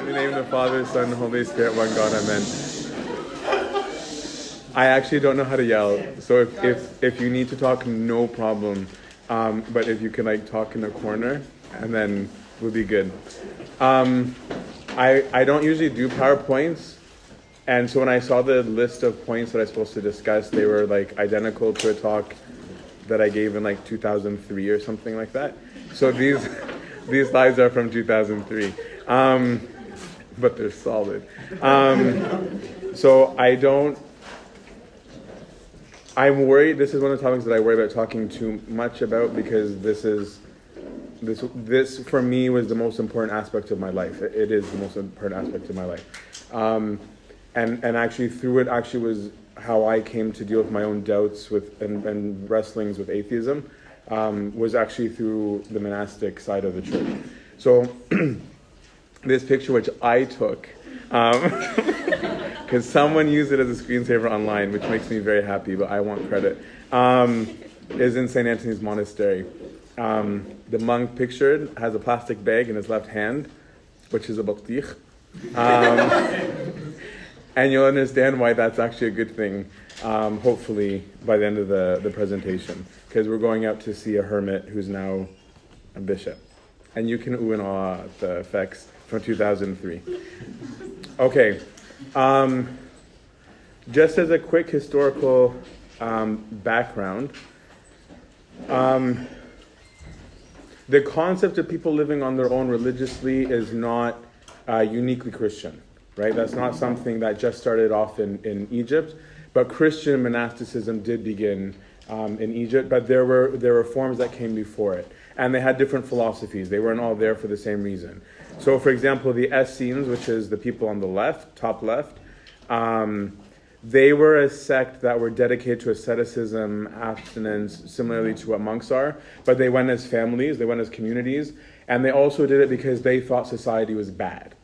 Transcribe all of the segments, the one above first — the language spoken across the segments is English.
the name of the Father, Son, and Holy Spirit, one God, amen. I actually don't know how to yell, so if you need to talk, no problem. But if you can talk in the corner, and then we'll be good. I don't usually do PowerPoints, and so when I saw the list of points that I was supposed to discuss, they were identical to a talk that I gave in 2003 or something like that. So these slides are from 2003, but they're solid. So I'm worried. This is one of the topics that I worry about talking too much about, because this for me was the most important aspect of my life. It is the most important aspect of my life, and actually through it actually was how I came to deal with my own doubts and wrestlings with atheism. Was actually through the monastic side of the church. So this picture, which I took, because someone used it as a screensaver online, which makes me very happy, but I want credit, is in St. Antony's monastery. The monk pictured has a plastic bag in his left hand, which is a batich. And you'll understand why that's actually a good thing, hopefully, by the end of the presentation, because we're going out to see a hermit who's now a bishop. And you can ooh and ah at the effects from 2003. Okay. Just as a quick historical background, the concept of people living on their own religiously is not uniquely Christian, right? That's not something that just started off in Egypt, but Christian monasticism did begin in Egypt, but there were forms that came before it, and they had different philosophies. They weren't all there for the same reason. So, for example, the Essenes, which is the people on the left, top left, they were a sect that were dedicated to asceticism, abstinence, similarly to what monks are, but they went as families, they went as communities, and they also did it because they thought society was bad.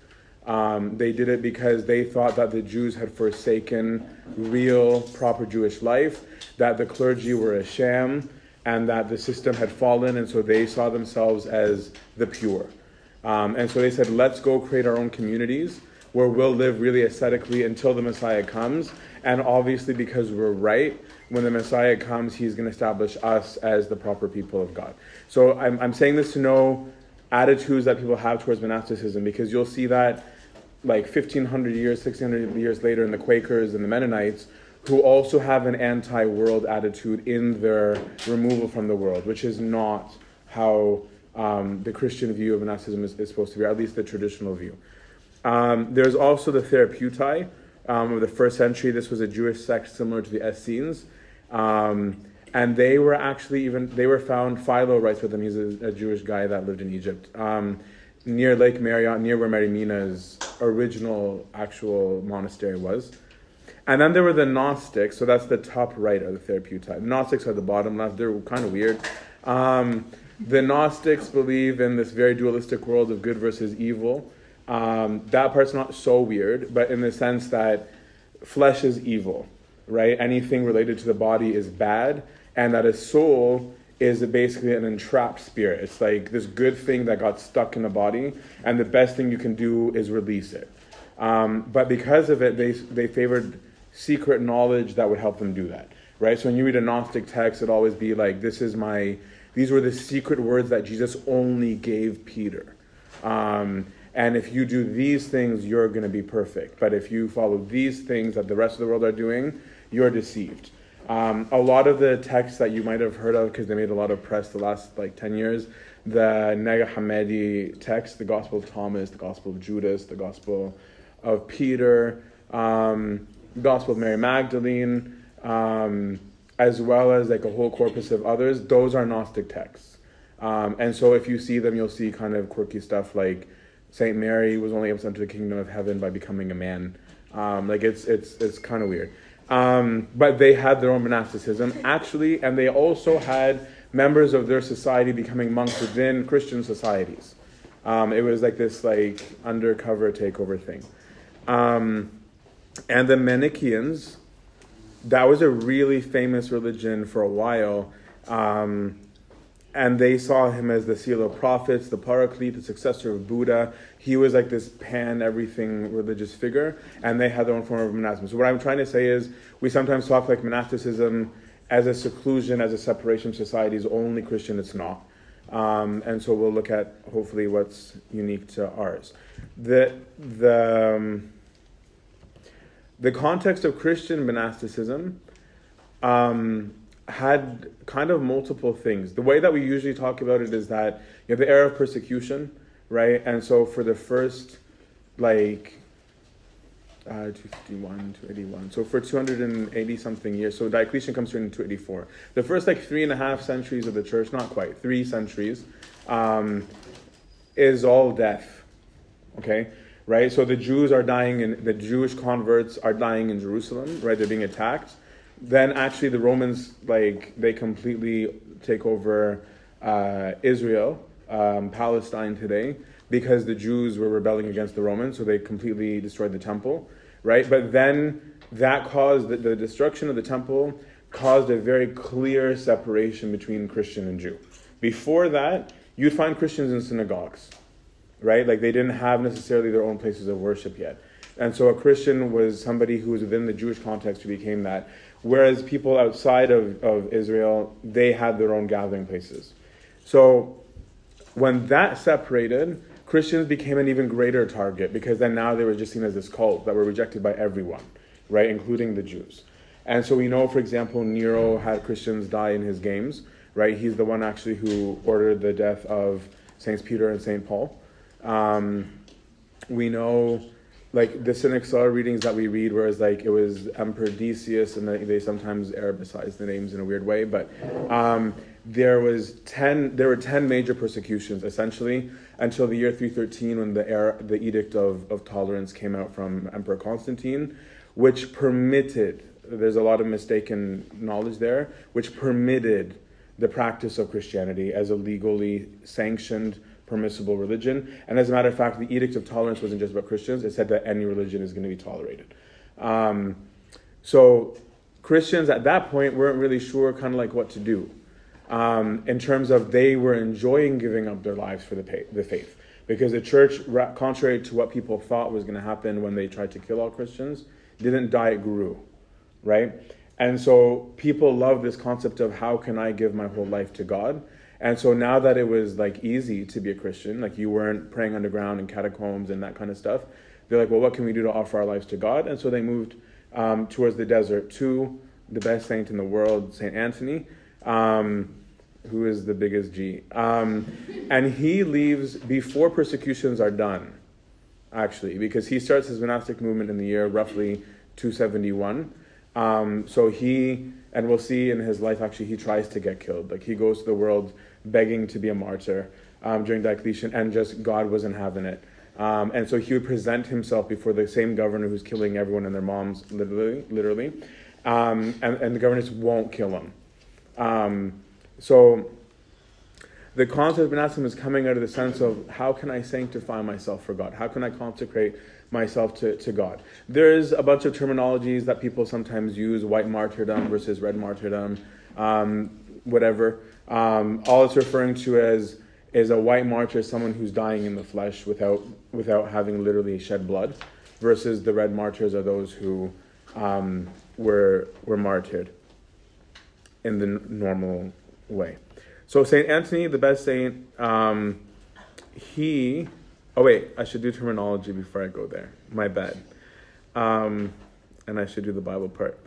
They did it because they thought that the Jews had forsaken real, proper Jewish life, that the clergy were a sham, and that the system had fallen, and so they saw themselves as the pure. And so they said, let's go create our own communities where we'll live really ascetically until the Messiah comes. And obviously, because we're right, when the Messiah comes, he's going to establish us as the proper people of God. So I'm saying this to know attitudes that people have towards monasticism, because you'll see that 1,500 years, 1,600 years later in the Quakers and the Mennonites, who also have an anti-world attitude in their removal from the world, which is not how the Christian view of monasticism is supposed to be, or at least the traditional view. There's also the Therapeutai of the first century. This was a Jewish sect similar to the Essenes. And they were actually they were found, Philo writes with them, he's a Jewish guy that lived in Egypt, near Lake Marriott, near where Mary Mina's original actual monastery was. And then there were the Gnostics, so that's the top right of the Therapeutai. The Gnostics are the bottom left, they're kind of weird. The Gnostics believe in this very dualistic world of good versus evil. That part's not so weird, but in the sense that flesh is evil, right? Anything related to the body is bad, and that a soul is basically an entrapped spirit. It's like this good thing that got stuck in the body, and the best thing you can do is release it. But because of it, they favored secret knowledge that would help them do that, right? So when you read a Gnostic text, it'd always be like, these were the secret words that Jesus only gave Peter. And if you do these things, you're going to be perfect. But if you follow these things that the rest of the world are doing, you're deceived. A lot of the texts that you might have heard of, because they made a lot of press the last 10 years, the Nega Hammadi text, the Gospel of Thomas, the Gospel of Judas, the Gospel of Peter, Gospel of Mary Magdalene, as well as a whole corpus of others, those are Gnostic texts. And so if you see them, you'll see kind of quirky stuff like Saint Mary was only able to enter the kingdom of heaven by becoming a man. It's kind of weird. But they had their own monasticism, actually, and they also had members of their society becoming monks within Christian societies. It was this undercover takeover thing. And the Manichaeans, that was a really famous religion for a while. and they saw him as the seal of prophets, the paraclete, the successor of Buddha. He was like this pan-everything religious figure, and they had their own form of monasticism. So what I'm trying to say is, we sometimes talk like monasticism as a seclusion, as a separation from society is only Christian. It's not. And so we'll look at, hopefully, what's unique to ours. The context of Christian monasticism had kind of multiple things. The way that we usually talk about it is that you have the era of persecution, right? And so for the first, 251, 281. So for 280 something years, so Diocletian comes through in 284. The first 3.5 centuries of the church, not quite, 3 centuries, is all death. Okay? Right? So the Jews are dying, the Jewish converts are dying in Jerusalem, right? They're being attacked. Then actually the Romans, they completely take over Israel, Palestine today, because the Jews were rebelling against the Romans, so they completely destroyed the temple, right? But then that caused, the destruction of the temple caused a very clear separation between Christian and Jew. Before that, you'd find Christians in synagogues, right? They didn't have necessarily their own places of worship yet. And so a Christian was somebody who was within the Jewish context who became that. Whereas people outside of Israel, they had their own gathering places. So when that separated, Christians became an even greater target, because then now they were just seen as this cult that were rejected by everyone, right, including the Jews. And so we know, for example, Nero had Christians die in his games, right? He's the one actually who ordered the death of Saints Peter and Saint Paul. We know, the Cynic Star readings that we read, whereas it was Emperor Decius, and they sometimes Arabicize the names in a weird way, but there were 10 major persecutions essentially until the year 313, when the Edict of Tolerance came out from Emperor Constantine, which permitted, there's a lot of mistaken knowledge there, which permitted the practice of Christianity as a legally sanctioned, permissible religion. And as a matter of fact, the Edict of Tolerance wasn't just about Christians. It said that any religion is going to be tolerated. So Christians at that point weren't really sure what to do. In terms of, they were enjoying giving up their lives for the faith. Because the church, contrary to what people thought was going to happen when they tried to kill all Christians, didn't die, it grew. Right? And so people love this concept of, how can I give my whole life to God? And so now that it was easy to be a Christian, you weren't praying underground in catacombs and that kind of stuff, they're well, what can we do to offer our lives to God? And so they moved towards the desert to the best saint in the world, Saint Antony, who is the biggest G. And he leaves before persecutions are done, actually, because he starts his monastic movement in the year roughly 271. So and we'll see in his life, actually, he tries to get killed. He goes to the world begging to be a martyr during Diocletian, and just God wasn't having it. And so he would present himself before the same governor who's killing everyone and their moms, literally. And the governors won't kill him. So the concept of monasticism is coming out of the sense of, how can I sanctify myself for God? How can I consecrate myself to God? There's a bunch of terminologies that people sometimes use, white martyrdom versus red martyrdom, whatever. All it's referring to as is a white martyr, someone who's dying in the flesh without having literally shed blood, versus the red martyrs are those who were martyred in the normal way. So Saint Antony, the best saint, oh wait, I should do terminology before I go there. My bad. And I should do the Bible part.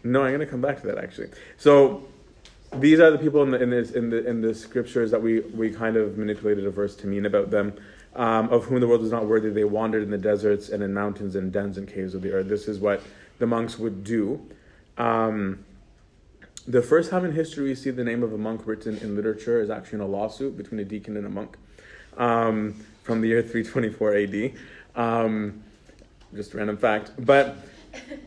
No, I'm going to come back to that actually. So these are the people in the scriptures that we kind of manipulated a verse to mean about them, of whom the world was not worthy. They wandered in the deserts and in mountains and dens and caves of the earth. This is what the monks would do. The first time in history we see the name of a monk written in literature is actually in a lawsuit between a deacon and a monk from the year 324 AD. Just a random fact. But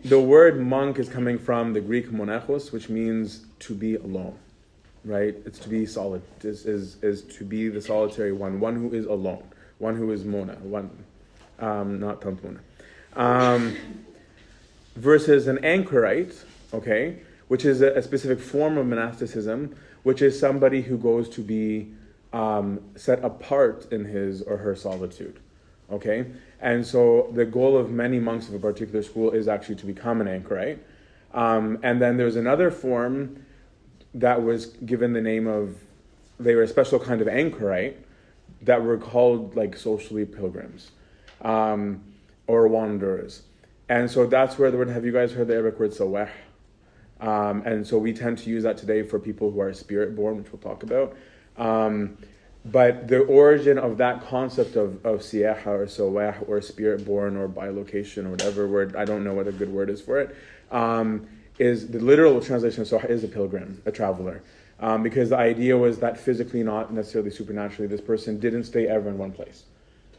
the word monk is coming from the Greek monachos, which means to be alone, right? It's to be solid. This is to be the solitary one who is alone, one who is mona, not tampona. Versus an anchorite, okay, which is a specific form of monasticism, which is somebody who goes to be set apart in his or her solitude. Okay? And so the goal of many monks of a particular school is actually to become an anchorite. And then there's another form that was given the name of, they were a special kind of anchorite that were called like socially pilgrims or wanderers. And so that's where the word, have you guys heard the Arabic word sawah? And so we tend to use that today for people who are spirit-born, which we'll talk about. But the origin of that concept of siyaha or sawah or spirit-born or bilocation or whatever word, I don't know what a good word is for it, is the literal translation of sawah is a pilgrim, a traveler. Because the idea was that physically, not necessarily supernaturally, this person didn't stay ever in one place,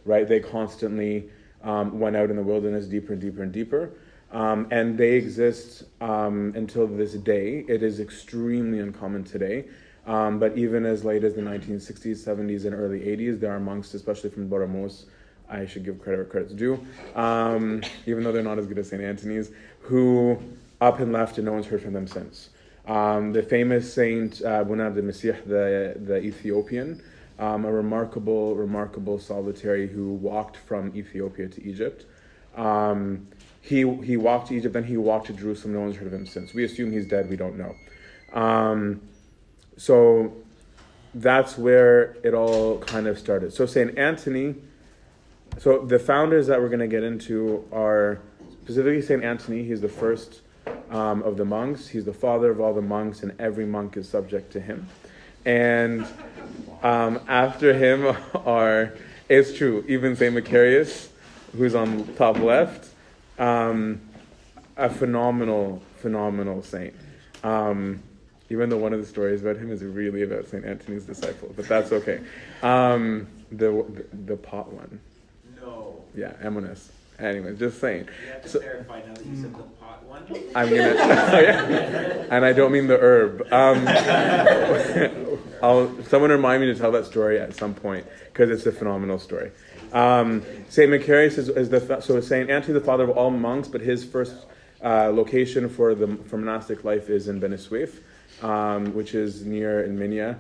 right? They constantly went out in the wilderness deeper and deeper and deeper. And they exist until this day. It is extremely uncommon today. But even as late as the 1960s, 70s, and early 80s, there are monks, especially from Boromos, I should give credit where credit's due, even though they're not as good as St. Antony's, who up and left and no one's heard from them since. The famous Saint Bunab the Messiah, the Ethiopian, a remarkable solitary who walked from Ethiopia to Egypt. He walked to Egypt, then he walked to Jerusalem. No one's heard of him since. We assume he's dead. We don't know. So that's where it all kind of started. So St. Antony, so the founders that we're going to get into are specifically St. Antony. He's the first of the monks. He's the father of all the monks, and every monk is subject to him. And after him it's true, even St. Macarius, who's on top left, a phenomenal saint. Even though one of the stories about him is really about St. Antony's disciple, but that's okay. The pot one. No. Yeah, Eminus. Anyway, just saying. You have to clarify now that you said the pot one. I'm gonna, and I don't mean the herb. Someone remind me to tell that story at some point because it's a phenomenal story. Saint Macarius so Saint Antony, the father of all monks, but his first location for monastic life is in Benissuif, which is near in Minya.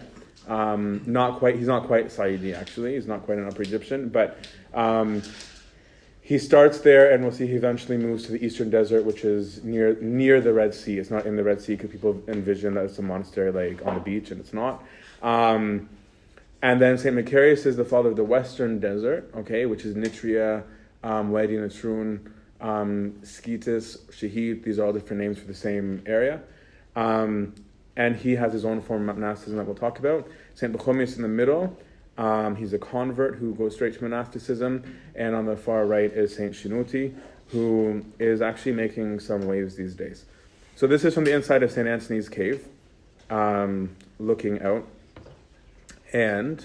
He's not quite Saidi actually. He's not quite an Upper Egyptian, but he starts there, and we'll see he eventually moves to the Eastern Desert, which is near the Red Sea. It's not in the Red Sea because people envision that it's a monastery like on the beach, and it's not. And then St. Macarius is the father of the Western Desert, okay, which is Nitria, Wadi Natrun, Sketis, Shahid. These are all different names for the same area. And he has his own form of monasticism that we'll talk about. St. Pachomius in the middle. He's a convert who goes straight to monasticism. And on the far right is St. Shenouda, who is actually making some waves these days. So this is from the inside of St. Antony's cave, looking out. And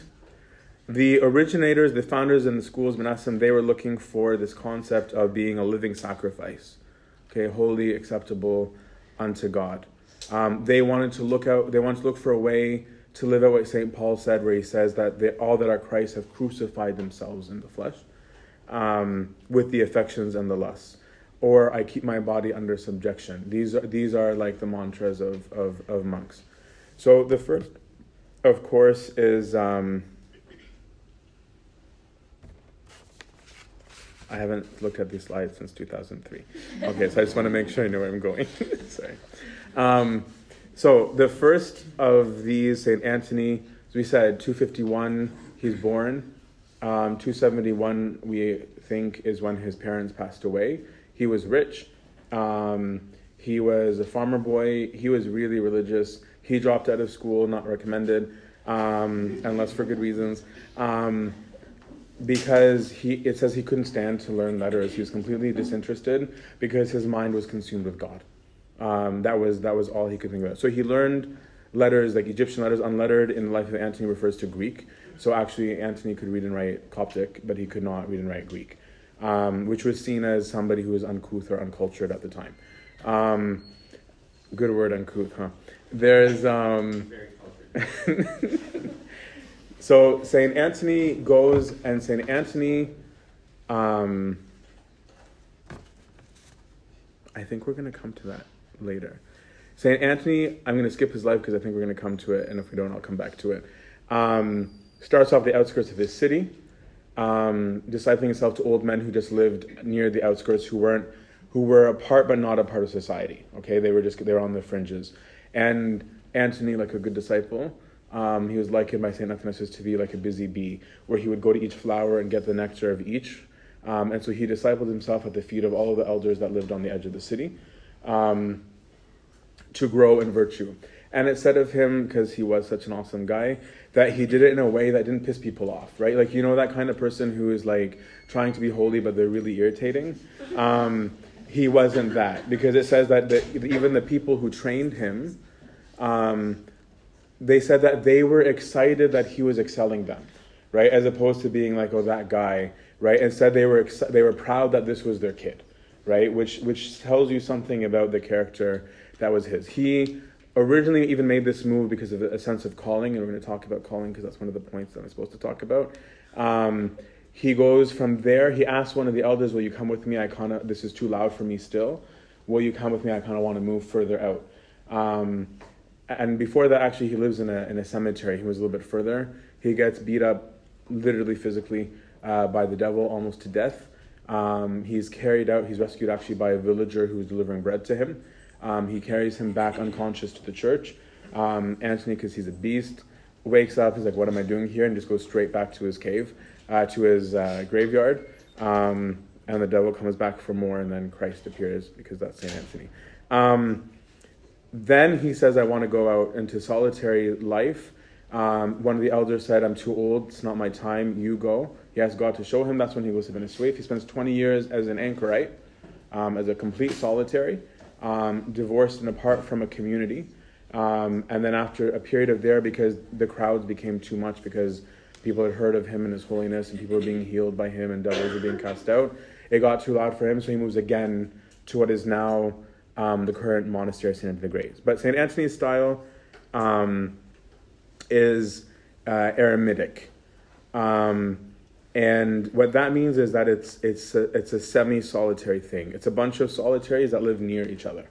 the originators, the founders in the schools of monasticism, they were looking for this concept of being a living sacrifice, okay, holy, acceptable unto God. They wanted to look for a way to live out what St. Paul said, where he says that all that are Christ have crucified themselves in the flesh, with the affections and the lusts. Or I keep my body under subjection. These are like the mantras of monks. So the first, of course, is I haven't looked at these slides since 2003. Okay, so I just want to make sure I know where I'm going. Sorry. So the first of these, St. Antony, as we said, 251, he's born. 271, we think, is when his parents passed away. He was rich. He was a farmer boy. He was really religious. He dropped out of school, not recommended, unless for good reasons. Because it says he couldn't stand to learn letters. He was completely disinterested because his mind was consumed with God. That was all he could think about. So he learned letters, like Egyptian letters. Unlettered in the life of Antony refers to Greek. So actually Antony could read and write Coptic, but he could not read and write Greek, which was seen as somebody who was uncouth or uncultured at the time. Good word, uncouth, huh? There's Very cultured. So St. Antony goes, and St. Antony, I think we're going to come to that later. Saint Antony, I'm going to skip his life because I think we're going to come to it, and if we don't, I'll come back to it. Starts off the outskirts of his city, discipling himself to old men who just lived near the outskirts, who were a part but not a part of society. Okay, they were on the fringes. And Antony, like a good disciple, he was likened by Saint Athanasius to be like a busy bee, where he would go to each flower and get the nectar of each. And so he discipled himself at the feet of all of the elders that lived on the edge of the city, to grow in virtue. And it said of him, because he was such an awesome guy, that he did it in a way that didn't piss people off, right? Like, you know, that kind of person who is like trying to be holy, but they're really irritating. He wasn't that, because it says that even the people who trained him, they said that they were excited that he was excelling them, right? As opposed to being like, oh, that guy, right? Instead, they were proud that this was their kid, right? Which tells you something about the character that was his. He originally even made this move because of a sense of calling, and we're going to talk about calling because that's one of the points that I'm supposed to talk about. He goes from there, he asks one of the elders, will you come with me? This is too loud for me still. Will you come with me? I kind of want to move further out. And before that, actually, he lives in a cemetery. He was a little bit further. He gets beat up, literally, physically, by the devil, almost to death. He's rescued actually by a villager who's delivering bread to him. He carries him back unconscious to the church. Antony, because he's a beast, wakes up, he's like, what am I doing here? And just goes straight back to his cave, to his graveyard. And the devil comes back for more, and then Christ appears, because that's St. Antony. Then he says, I want to go out into solitary life. One of the elders said, I'm too old, it's not my time, you go. He asks God to show him. That's when he goes to Venezuela. He spends 20 years as an anchorite, as a complete solitary, divorced and apart from a community. And then after a period of there, because the crowds became too much, because people had heard of him and his holiness, and people were being healed by him, and devils were being cast out, it got too loud for him, so he moves again to what is now the current monastery of St. Antony the Great. But St. Antony's style is eremitic. And what that means is that it's a semi-solitary thing. It's a bunch of solitaries that live near each other.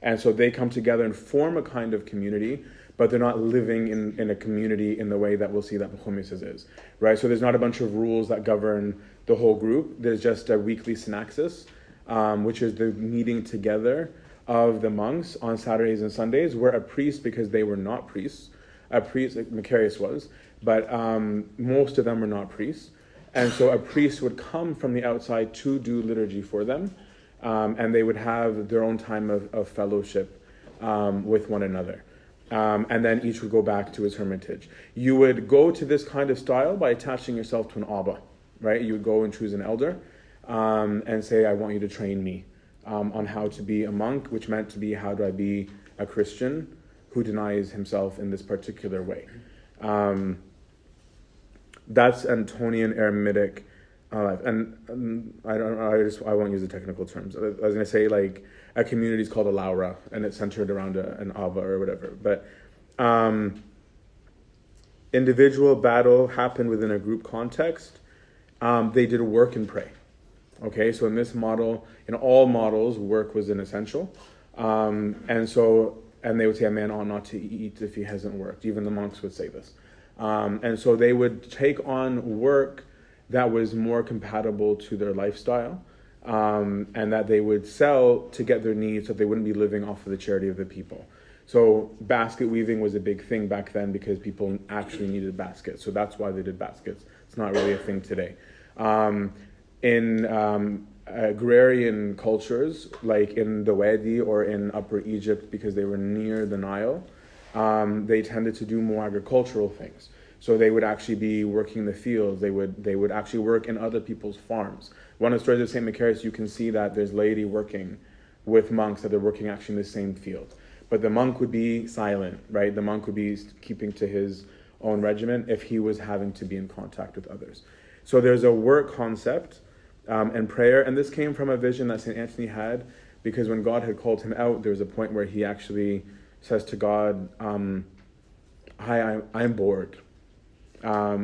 And so they come together and form a kind of community, but they're not living in a community in the way that we'll see that Pachomius is, right? So there's not a bunch of rules that govern the whole group. There's just a weekly synaxis, which is the meeting together of the monks on Saturdays and Sundays, where a priest, because they were not priests, a priest, like Macarius was, but most of them were not priests. And so a priest would come from the outside to do liturgy for them, and they would have their own time of fellowship with one another. And then each would go back to his hermitage. You would go to this kind of style by attaching yourself to an abba, right? You would go and choose an elder and say, I want you to train me on how to be a monk, which meant to be, how do I be a Christian who denies himself in this particular way. That's Antonian eremitic life. And I won't use the technical terms. I was going to say, like, a community is called a laura, and it's centered around an ava or whatever. But individual battle happened within a group context. They did work and pray. Okay, so in this model, in all models, work was an essential. And they would say a man ought not to eat if he hasn't worked. Even the monks would say this. And so they would take on work that was more compatible to their lifestyle, and that they would sell to get their needs so they wouldn't be living off of the charity of the people. So basket weaving was a big thing back then because people actually needed baskets. So that's why they did baskets. It's not really a thing today. In agrarian cultures, like in the Wadi or in Upper Egypt, because they were near the Nile, they tended to do more agricultural things. So they would actually be working the fields. They would actually work in other people's farms. One of the stories of St. Macarius, you can see that there's laity working with monks, that they're working actually in the same field. But the monk would be silent, right? The monk would be keeping to his own regimen if he was having to be in contact with others. So there's a work concept and prayer, and this came from a vision that St. Antony had, because when God had called him out, there was a point where he actually says to God, hi, I'm bored.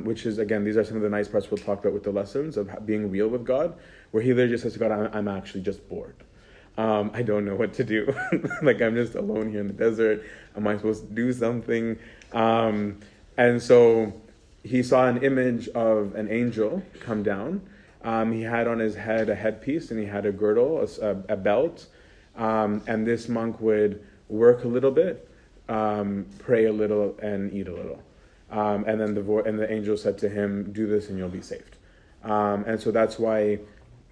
Which is, again, these are some of the nice parts we'll talk about with the lessons of being real with God, where he literally just says to God, I'm actually just bored. I don't know what to do. Like, I'm just alone here in the desert. Am I supposed to do something? And so he saw an image of an angel come down. He had on his head a headpiece, and he had a girdle, a belt. And this monk would work a little bit, pray a little, and eat a little. And then the angel said to him, "Do this, and you'll be saved." And so that's why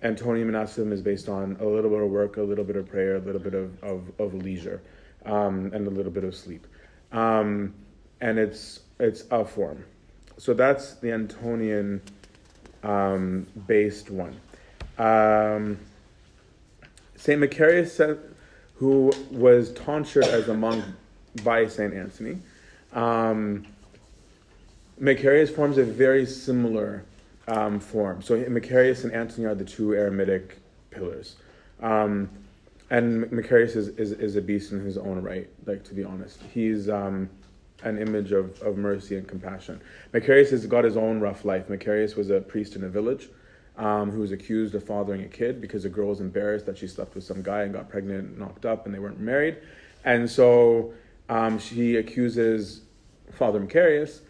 Antony monasticum is based on a little bit of work, a little bit of prayer, a little bit of leisure, and a little bit of sleep. And it's a form. So that's the Antonian based one. Saint Macarius, who was tonsured as a monk by Saint Antony, Macarius forms a very similar form. So Macarius and Antony are the two eremitic pillars. And Macarius is a beast in his own right, like, to be honest. He's an image of mercy and compassion. Macarius has got his own rough life. Macarius was a priest in a village who was accused of fathering a kid because a girl was embarrassed that she slept with some guy and got pregnant and knocked up, and they weren't married. And so she accuses Father Macarius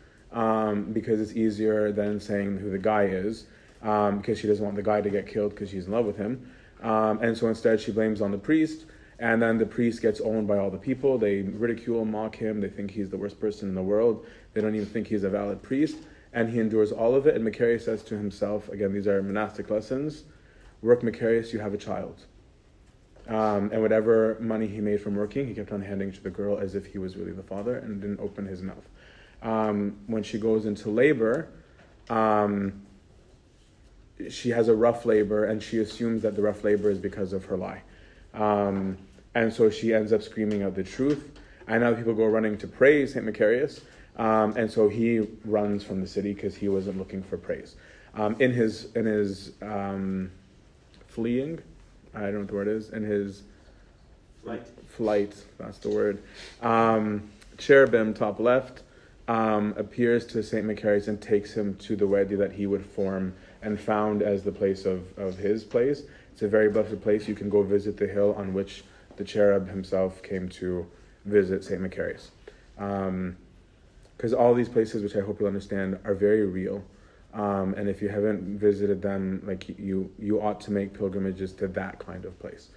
because it's easier than saying who the guy is, because she doesn't want the guy to get killed because she's in love with him. And so instead she blames on the priest, and then the priest gets owned by all the people. They ridicule, mock him. They think he's the worst person in the world. They don't even think he's a valid priest, and he endures all of it. And Macarius says to himself, again, these are monastic lessons, "Work, Macarius, you have a child." And whatever money he made from working, he kept on handing to the girl as if he was really the father, and didn't open his mouth. When she goes into labor, she has a rough labor, and she assumes that the rough labor is because of her lie. And so she ends up screaming out the truth. And now people go running to praise St. Macarius. And so he runs from the city because he wasn't looking for praise. In his fleeing, I don't know what the word is, in his flight, that's the word. Cherubim, top left, appears to St. Macarius and takes him to the Wedi that he would form and found as the place of his place. It's a very blessed place. You can go visit the hill on which the cherub himself came to visit St. Macarius. Because all these places, which I hope you'll understand, are very real. And if you haven't visited them, like, you ought to make pilgrimages to that kind of place.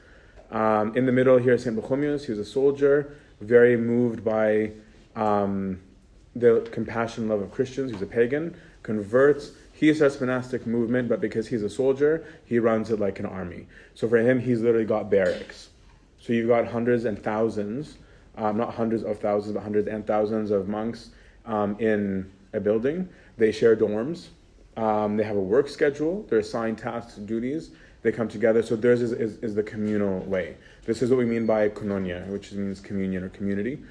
In the middle here, St. Bochomius, he was a soldier, very moved by the compassion and love of Christians. He's a pagan, converts. He starts monastic movement, but because he's a soldier, he runs it like an army. So for him, he's literally got barracks. So you've got hundreds and thousands, not hundreds of thousands, but hundreds and thousands of monks in a building. They share dorms. They have a work schedule. They're assigned tasks and duties. They come together. So theirs is the communal way. This is what we mean by koinonia, which means communion or community.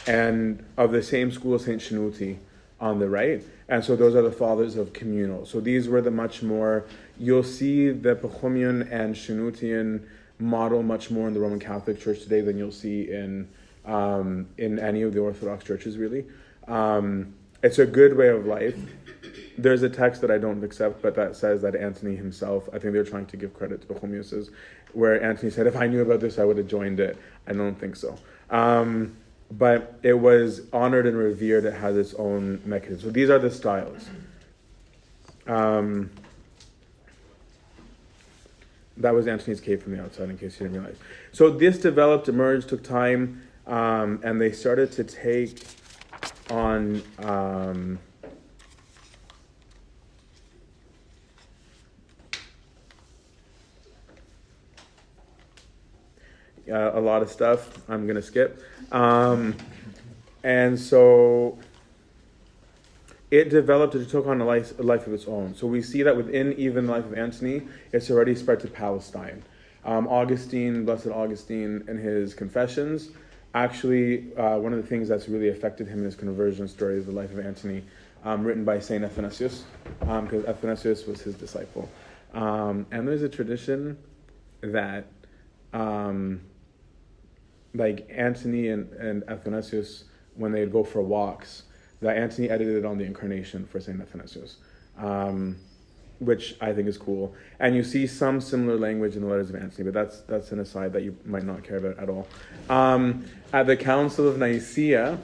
And of the same school as St. Shenouda on the right. And so those are the fathers of communal. So these were the much more, you'll see the Pachomian and Shenoudian model much more in the Roman Catholic Church today than you'll see in any of the Orthodox churches, really. It's a good way of life. There's a text that I don't accept, but that says that Antony himself, I think they're trying to give credit to Pachomius's, where Antony said, if I knew about this, I would have joined it. I don't think so. But it was honored and revered. It has its own mechanism. So these are the styles. That was Antony's cave from the outside, in case you didn't realize. So this developed, emerged, took time, and they started to take on a lot of stuff I'm going to skip. And so it developed, it took on a life of its own. So we see that within even the life of Antony, it's already spread to Palestine. Augustine, Blessed Augustine, in his Confessions, actually, one of the things that's really affected him in his conversion story is the life of Antony, written by Saint Athanasius, because Athanasius was his disciple. And there's a tradition that like Antony and Athanasius, when they'd go for walks, that Antony edited on the Incarnation for Saint Athanasius. which I think is cool. And you see some similar language in the letters of Antony, but that's an aside that you might not care about at all. At the Council of Nicaea,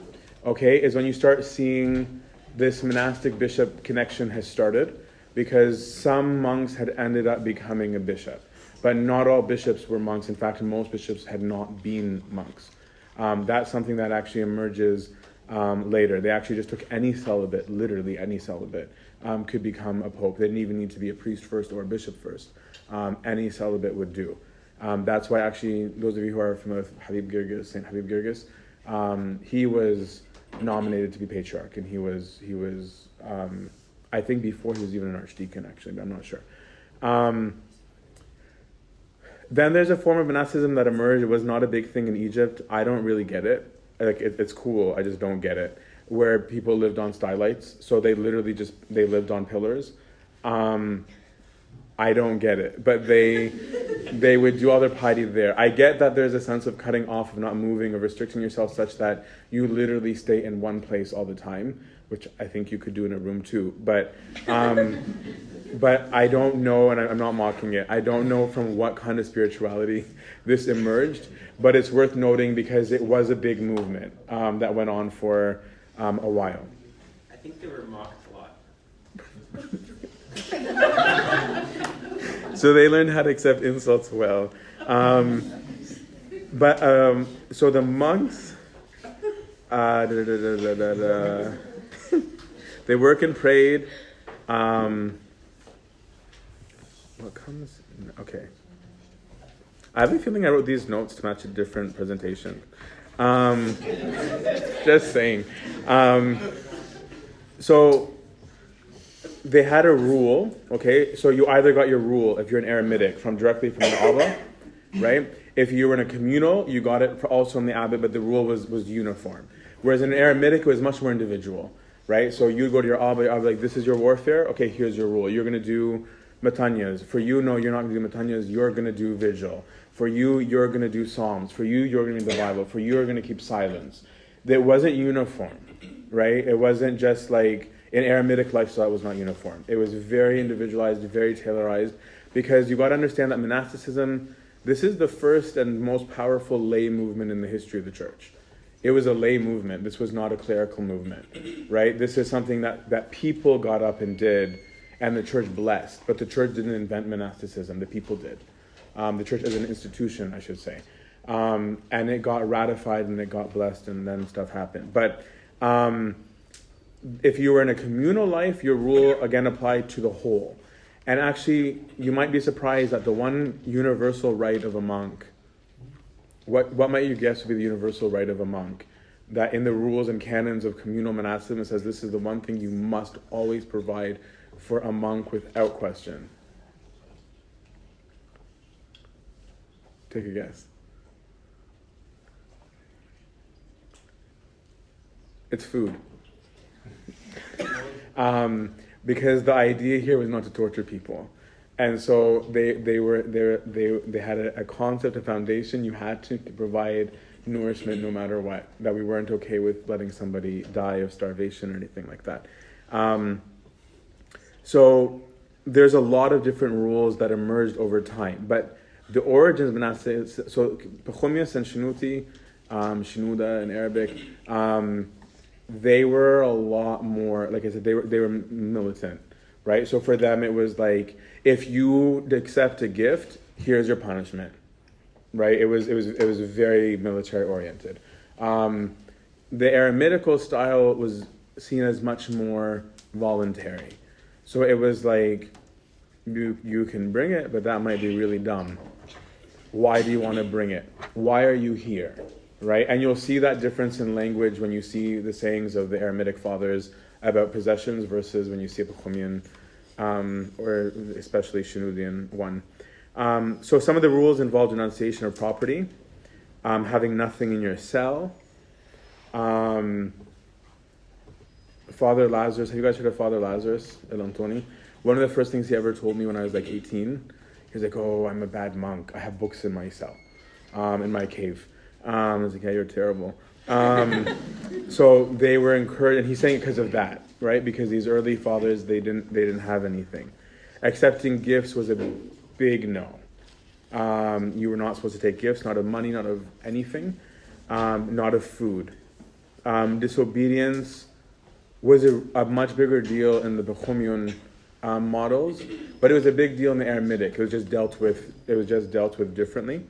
okay, is when you start seeing this monastic bishop connection has started, because some monks had ended up becoming a bishop. But not all bishops were monks. In fact, most bishops had not been monks. That's something that actually emerges later. They actually just took any celibate, literally any celibate, could become a pope. They didn't even need to be a priest first or a bishop first. Any celibate would do. That's why actually, those of you who are familiar with St. Habib Girgis, he was nominated to be patriarch, and he was I think before he was even an archdeacon, actually, but I'm not sure. Then there's a form of monasticism that emerged. It was not a big thing in Egypt. I don't really get it. Like it's cool. I just don't get it. Where people lived on stylites, so they literally they lived on pillars. I don't get it, but they would do all their piety there. I get that there's a sense of cutting off, of not moving, of restricting yourself such that you literally stay in one place all the time, which I think you could do in a room too. But I don't know, and I'm not mocking it, I don't know from what kind of spirituality this emerged, but it's worth noting because it was a big movement that went on for a while. I think they were mocked a lot. So they learned how to accept insults well. So the monks, they work and prayed. What comes? Okay. I have a feeling I wrote these notes to match a different presentation. Just saying. So they had a rule, okay? So you either got your rule, if you're an Eremitic, directly from the Abba, right? If you were in a communal, you got it also from the Abbot, but the rule was uniform. Whereas in an Eremitic, it was much more individual, right? So you'd go to your Abba, like, this is your warfare? Okay, here's your rule. You're going to do Matanyas. For you, no, you're not going to do Matanyas. You're going to do Vigil. For you, you're going to do Psalms. For you, you're going to read the Bible. For you, you're going to keep silence. It wasn't uniform, right? It wasn't just like an Eremitic lifestyle was not uniform. It was very individualized, very tailorized, because you got to understand that monasticism, this is the first and most powerful lay movement in the history of the church. It was a lay movement. This was not a clerical movement, right? This is something that people got up and did, and the church blessed. But the church didn't invent monasticism. The people did. The church as an institution, I should say. And it got ratified and it got blessed, and then stuff happened. But if you were in a communal life, your rule, again, applied to the whole. And actually, you might be surprised that the one universal right of a monk, what might you guess would be the universal right of a monk? That in the rules and canons of communal monasticism, it says this is the one thing you must always provide for a monk without question. Take a guess. It's food. Because the idea here was not to torture people. And so they had a concept, a foundation. You had to provide nourishment no matter what. That we weren't okay with letting somebody die of starvation or anything like that. So there's a lot of different rules that emerged over time. But the origins of monasticism, so Pachomius and Shenouda in Arabic, they were a lot more, like I said, they were militant, right? So for them, it was like, if you accept a gift, here's your punishment, right? It was very military oriented. The Eremitical style was seen as much more voluntary. So it was like, you can bring it, but that might be really dumb. Why do you want to bring it? Why are you here? Right? And you'll see that difference in language when you see the sayings of the Eremitic fathers about possessions versus when you see a Pachomian, or especially Shenoudian one. So some of the rules involved renunciation of property, having nothing in your cell. Father Lazarus, have you guys heard of Father Lazarus, El Antony? One of the first things he ever told me when I was like 18, he was like, oh, I'm a bad monk. I have books in my cell, in my cave. I was like, yeah, you're terrible. So they were encouraged, and he's saying it because of that, right? Because these early fathers, they didn't have anything. Accepting gifts was a big no. You were not supposed to take gifts, not of money, not of anything, not of food. Disobedience was a much bigger deal in the Bohemian models, but it was a big deal in the Aramidic. It was just dealt with differently.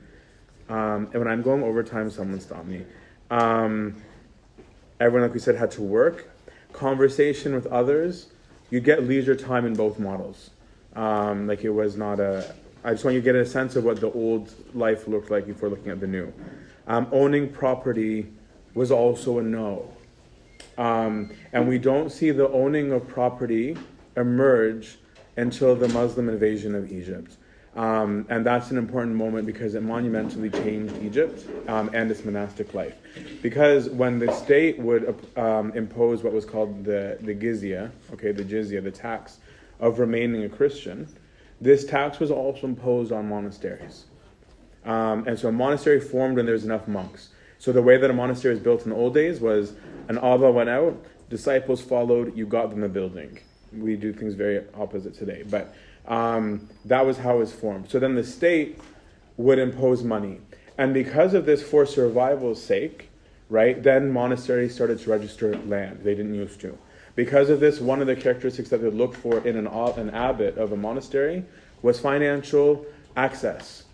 And when I'm going overtime, someone stop me. Everyone, like we said, had to work. Conversation with others, you get leisure time in both models. Like it was not I just want you to get a sense of what the old life looked like before looking at the new. Owning property was also a no. And we don't see the owning of property emerge until the Muslim invasion of Egypt. And that's an important moment because it monumentally changed Egypt and its monastic life. Because when the state would impose what was called the jizya, the tax of remaining a Christian, this tax was also imposed on monasteries. And so a monastery formed when there was enough monks. So the way that a monastery was built in the old days was an Abba went out, disciples followed, you got them a building. We do things very opposite today. But that was how it was formed. So then the state would impose money. And because of this, for survival's sake, right, then monasteries started to register land. They didn't used to. Because of this, one of the characteristics that they looked for in an abbot of a monastery was financial access.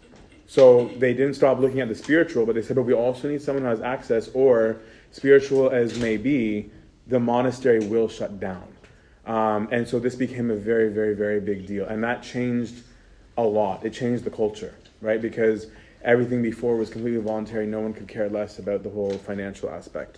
So they didn't stop looking at the spiritual, but they said, but we also need someone who has access, or spiritual as may be, the monastery will shut down. And so this became a very, very, very big deal. And that changed a lot. It changed the culture, right? Because everything before was completely voluntary. No one could care less about the whole financial aspect.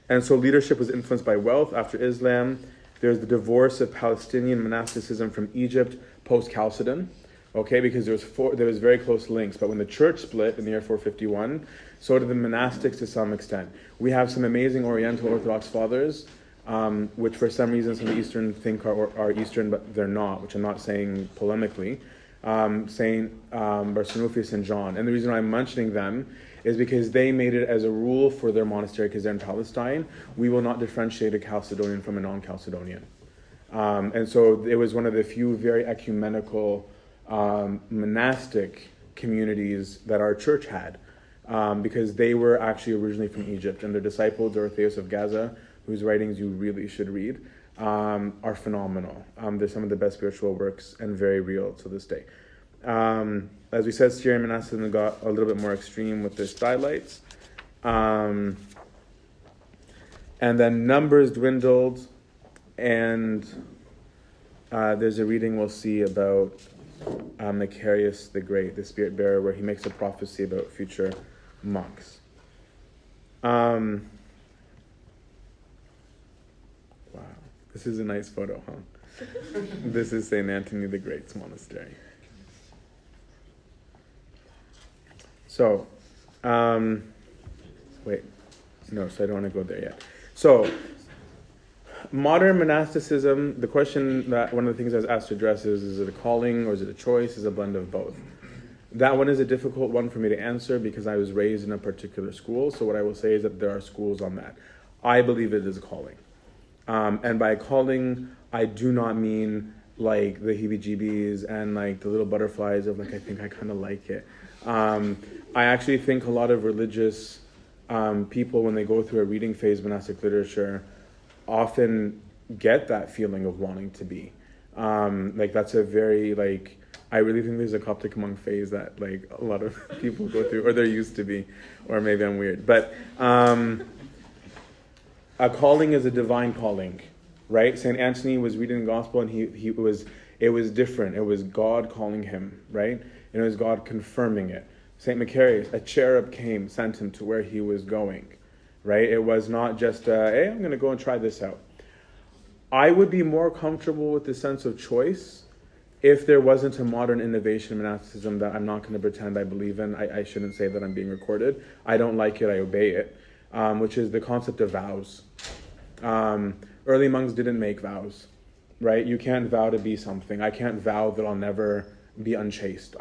And so leadership was influenced by wealth. After Islam, there's the divorce of Palestinian monasticism from Egypt post-Chalcedon, because there was very close links. But when the church split in the year 451, so did the monastics to some extent. We have some amazing Oriental Orthodox fathers, which for some reason some Eastern think are Eastern, but they're not, which I'm not saying polemically. Saint Barsanuphi and John. And the reason why I'm mentioning them is because they made it as a rule for their monastery, because they're in Palestine, we will not differentiate a Chalcedonian from a non-Chalcedonian. And so it was one of the few very ecumenical monastic communities that our church had, because they were actually originally from Egypt, and their disciple, Dorotheus of Gaza, whose writings you really should read, are phenomenal. They're some of the best spiritual works and very real to this day. As we said, Syrian monasticism got a little bit more extreme with their stylites. And then numbers dwindled, and there's a reading we'll see about Macarius the Great, the spirit bearer, where he makes a prophecy about future monks. Wow, this is a nice photo, huh? This is St. Antony the Great's monastery. So, so I don't want to go there yet. So, modern monasticism, the question that one of the things I was asked to address is it a calling or is it a choice? Is it a blend of both? That one is a difficult one for me to answer because I was raised in a particular school. So what I will say is that there are schools on that. I believe it is a calling. And by calling, I do not mean like the heebie-jeebies and like the little butterflies of like, I think I kind of like it. I actually think a lot of religious people, when they go through a reading phase of monastic literature, often get that feeling of wanting to be. Like that's a very like, I really think there's a Coptic monk phase that like a lot of people go through, or there used to be, or maybe I'm weird. But a calling is a divine calling, right? St. Antony was reading the gospel and it was different. It was God calling him, right? And it was God confirming it. St. Macarius, a cherub came, sent him to where he was going, right? It was not just, hey, I'm going to go and try this out. I would be more comfortable with the sense of choice if there wasn't a modern innovation in monasticism that I'm not going to pretend I believe in. I shouldn't say that I'm being recorded. I don't like it, I obey it, which is the concept of vows. Early monks didn't make vows, right? You can't vow to be something. I can't vow that I'll never be unchaste.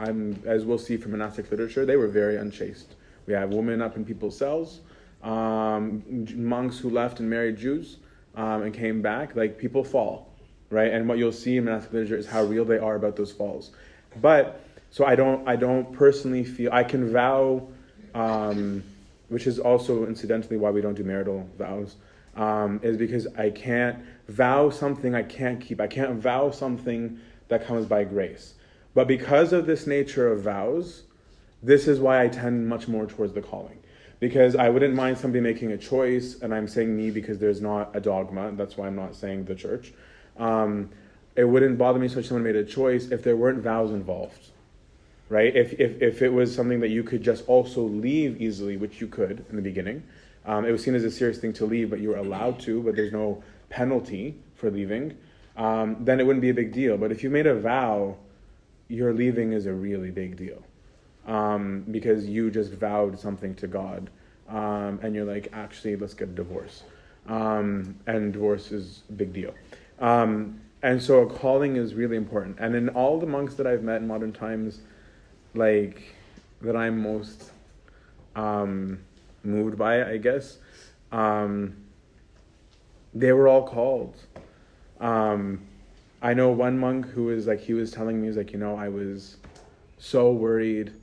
As we'll see from monastic literature, they were very unchaste. We have women up in people's cells, monks who left and married Jews and came back. Like, people fall. right? And what you'll see in monastic literature is how real they are about those falls. But so I don't personally feel I can vow, which is also incidentally why we don't do marital vows, is because I can't vow something I can't keep. I can't vow something that comes by grace. But because of this nature of vows, this is why I tend much more towards the calling. Because I wouldn't mind somebody making a choice, and I'm saying me because there's not a dogma, that's why I'm not saying the church. It wouldn't bother me so much if someone made a choice if there weren't vows involved, right? If it was something that you could just also leave easily, which you could in the beginning, it was seen as a serious thing to leave, but you were allowed to, but there's no penalty for leaving, then it wouldn't be a big deal. But if you made a vow, your leaving is a really big deal. Because you just vowed something to God, and you're like, actually, let's get a divorce. And divorce is a big deal. And so a calling is really important. And in all the monks that I've met in modern times, like, that I'm most moved by, I guess, they were all called. I know one monk who was like, he was telling me, he was like, I was so worried.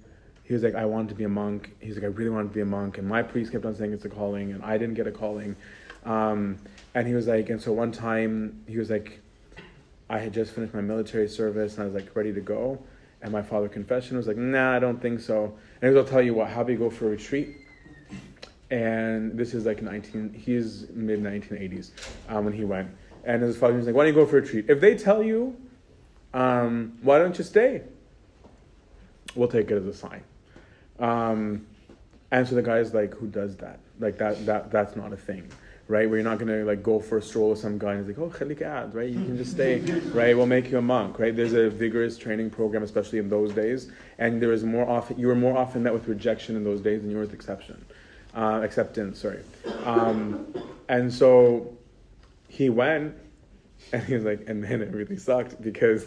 He was like, I wanted to be a monk. He's like, I really wanted to be a monk. And my priest kept on saying it's a calling, and I didn't get a calling. And he was like, and so one time, he was like, I had just finished my military service, and I was like, ready to go. And my father confession was like, nah, I don't think so. And he was, I'll tell you what, how about you go for a retreat? And this is like he's mid-1980s when he went. And his father was like, why don't you go for a retreat? If they tell you, why don't you stay? We'll take it as a sign. And so the guy's like, who does that? Like that's not a thing, right? Where you're not gonna like go for a stroll with some guy and he's like, oh, khalik ad, right? You can just stay, right? We'll make you a monk, right? There's a vigorous training program, especially in those days, and you were more often met with rejection in those days than you were with acceptance, sorry. And so he went, and he was like, and then it really sucked because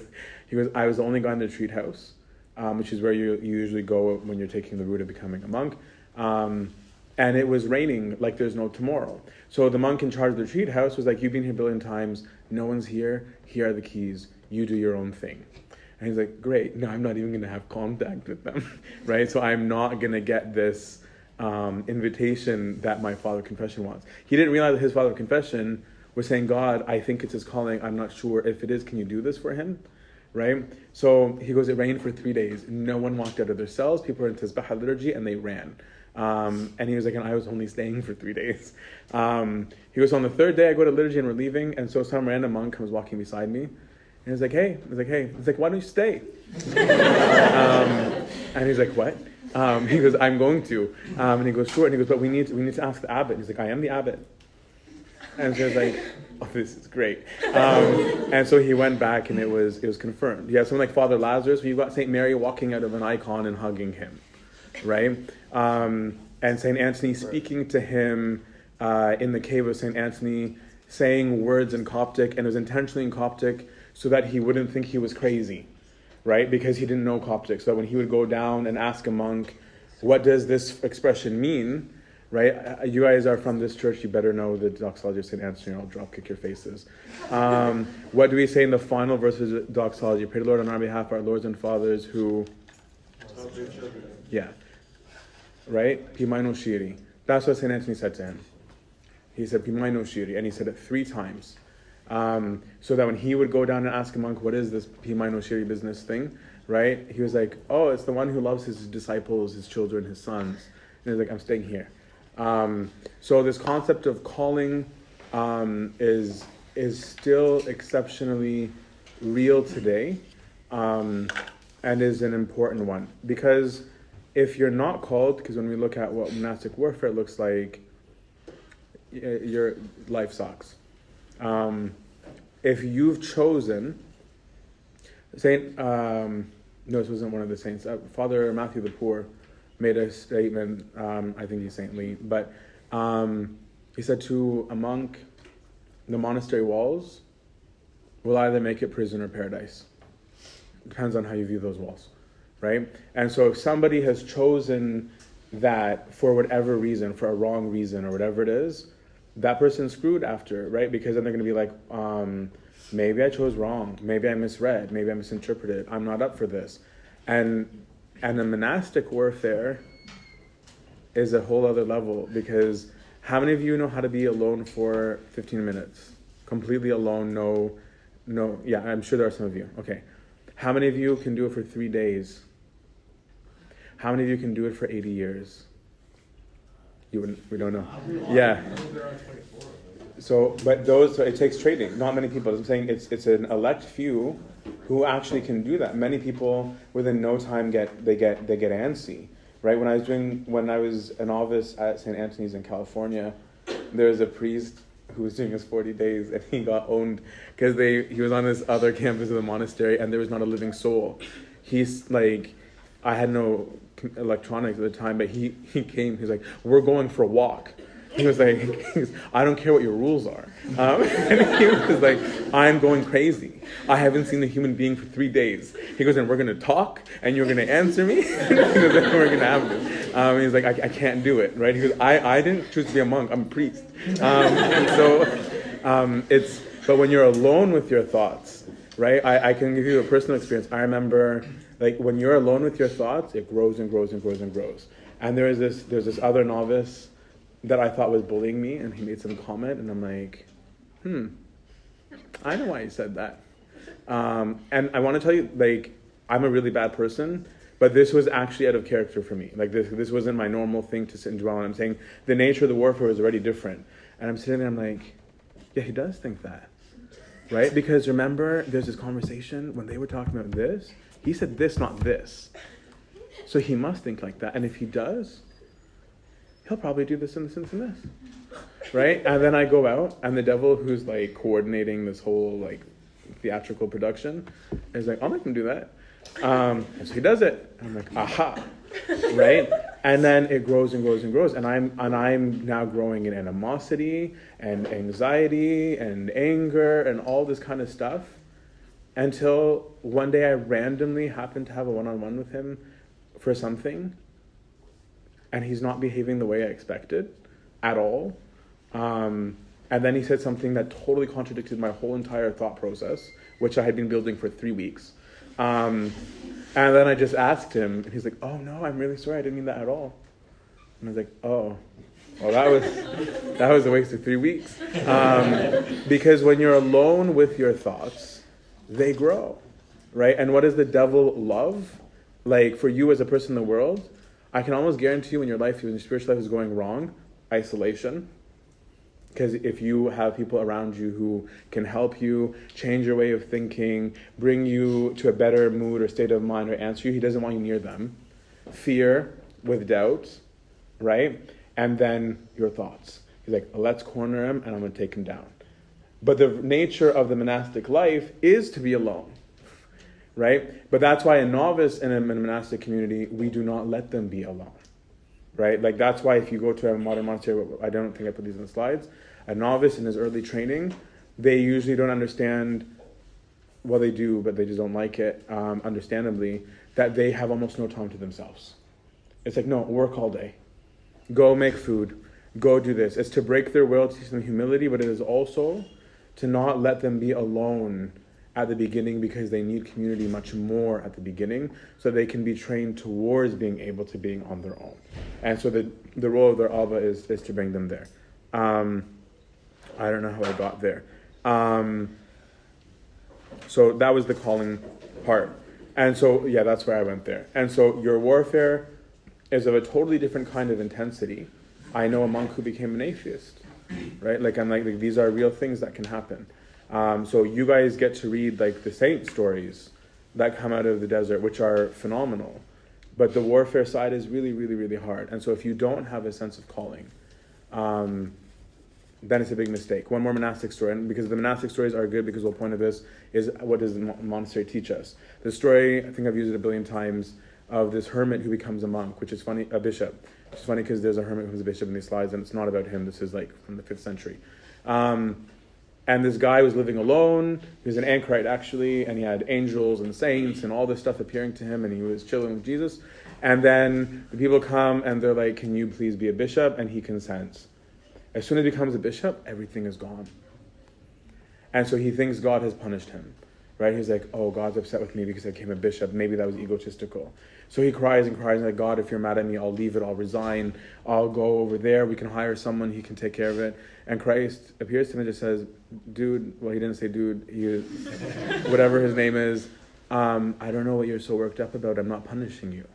I was the only guy in the retreat house. Which is where you usually go when you're taking the route of becoming a monk. And it was raining like there's no tomorrow. So the monk in charge of the retreat house was like, you've been here a billion times, no one's here, here are the keys, you do your own thing. And he's like, great, no, I'm not even gonna have contact with them, right? So I'm not gonna get this invitation that my father of confession wants. He didn't realize that his father of confession was saying, God, I think it's his calling, I'm not sure if it is, can you do this for him? Right? So he goes, it rained for 3 days. No one walked out of their cells. People were in Tizbah liturgy and they ran. And he was like, and I was only staying for 3 days. He goes, on the third day I go to liturgy and we're leaving. And so some random monk comes walking beside me. And he's like, hey. I was like, hey. He's like, why don't you stay? And he's like, what? He goes, I'm going to. And he goes, sure. And he goes, but we need to ask the abbot. And he's like, I am the abbot. And so I was like, oh, this is great. And so he went back and it was confirmed. You have someone like Father Lazarus, where you've got St. Mary walking out of an icon and hugging him, right? And St. Antony speaking to him in the cave of St. Antony, saying words in Coptic, and it was intentionally in Coptic so that he wouldn't think he was crazy, right? Because he didn't know Coptic. So that when he would go down and ask a monk, what does this expression mean? Right? You guys are from this church, you better know the doxology of St. Antony, or I'll drop kick your faces. What do we say in the final verse of the doxology? Pray the Lord on our behalf, our lords and fathers who... Yeah. Right? Pimai no shiri. That's what St. Antony said to him. He said, Pimai no shiri, and he said it 3 times. So that when he would go down and ask a monk, what is this Pimai no shiri business thing? Right? He was like, oh, it's the one who loves his disciples, his children, his sons. And he's like, I'm staying here. So this concept of calling is still exceptionally real today, and is an important one. Because if you're not called, because when we look at what monastic warfare looks like, your life sucks. If you've chosen, no, this wasn't one of the saints, Father Matthew the Poor made a statement, I think he's saintly, but he said to a monk, the monastery walls will either make it prison or paradise. It depends on how you view those walls, right? And so if somebody has chosen that for whatever reason, for a wrong reason or whatever it is, that person's screwed after, right? Because then they're going to be like, maybe I chose wrong. Maybe I misread. Maybe I misinterpreted. I'm not up for this. And the monastic warfare is a whole other level, because how many of you know how to be alone for 15 minutes? Completely alone, no, yeah, I'm sure there are some of you. Okay. How many of you can do it for 3 days? How many of you can do it for 80 years? We don't know. Yeah. So it takes training. Not many people. I'm saying it's an elect few who actually can do that. Many people within no time get antsy, right? When I was a novice at St. Antony's in California, there was a priest who was doing his 40 days, and he got owned because he was on this other campus of the monastery, and there was not a living soul. He's like, I had no electronics at the time, but he came. He's like, we're going for a walk. He was like, I don't care what your rules are. And he was like, I'm going crazy. I haven't seen a human being for 3 days. He goes, and we're going to talk, and you're going to answer me. He goes, and we're going to have this. He's like, I can't do it, right? He goes, I didn't choose to be a monk. I'm a priest. But when you're alone with your thoughts, right? I can give you a personal experience. I remember, like, when you're alone with your thoughts, it grows and grows and grows and grows. And there's this other novice that I thought was bullying me, and he made some comment, and I'm like, I know why he said that. And I want to tell you, like, I'm a really bad person, but this was actually out of character for me. Like, this wasn't my normal thing to sit and dwell on. I'm saying the nature of the warfare was already different. And I'm sitting there, I'm like, yeah, he does think that, right? Because remember, there's this conversation when they were talking about this, he said this, not this. So he must think like that. And if he does, he'll probably do this and this and this and this, right? And then I go out, and the devil who's like coordinating this whole like theatrical production is like, I'll make him do that. And so he does it. I'm like, aha, right? And then it grows and grows and grows, and I'm now growing in animosity and anxiety and anger and all this kind of stuff, until one day I randomly happened to have a one-on-one with him for something, and he's not behaving the way I expected at all. And then he said something that totally contradicted my whole entire thought process, which I had been building for 3 weeks. And then I just asked him, and he's like, oh no, I'm really sorry, I didn't mean that at all. And I was like, oh, well, that was a waste of 3 weeks. Because when you're alone with your thoughts, they grow, right? And what does the devil love? Like, for you as a person in the world, I can almost guarantee you when your spiritual life is going wrong, isolation. Because if you have people around you who can help you change your way of thinking, bring you to a better mood or state of mind, or answer you, he doesn't want you near them. Fear with doubt, right? And then your thoughts. He's like, let's corner him, and I'm going to take him down. But the nature of the monastic life is to be alone, right? But that's why a novice in a monastic community, we do not let them be alone, right? Like, that's why if you go to a modern monastery, I don't think I put these in the slides, a novice in his early training, they usually don't understand, well, they do, but they just don't like it, understandably, that they have almost no time to themselves. It's like, no, work all day. Go make food. Go do this. It's to break their will, to teach them humility, but it is also to not let them be alone at the beginning, because they need community much more at the beginning, so they can be trained towards being able to being on their own. And so the role of their Abba is to bring them there. I don't know how I got there. So that was the calling part. And so, yeah, that's where I went there. And so your warfare is of a totally different kind of intensity. I know a monk who became an atheist, right? Like, I'm like these are real things that can happen. So you guys get to read like the saint stories that come out of the desert, which are phenomenal. But the warfare side is really, really, really hard. And so if you don't have a sense of calling, then it's a big mistake. One more monastic story, and because the monastic stories are good, because the whole point of this is, what does the monastery teach us? The story, I think I've used it a billion times, of this hermit who becomes a monk, which is funny, a bishop. Which is funny because there's a hermit who's a bishop in these slides, and it's not about him. This is like from the 5th century. And this guy was living alone. He was an anchorite, actually, and he had angels and saints and all this stuff appearing to him, and he was chilling with Jesus. And then the people come, and they're like, can you please be a bishop? And he consents. As soon as he becomes a bishop, everything is gone. And so he thinks God has punished him, right? He's like, oh, God's upset with me because I became a bishop. Maybe that was egotistical. So he cries and cries, like, God, if you're mad at me, I'll leave it, I'll resign, I'll go over there, we can hire someone, he can take care of it. And Christ appears to him and just says, dude, well, he didn't say dude, whatever his name is, I don't know what you're so worked up about, I'm not punishing you.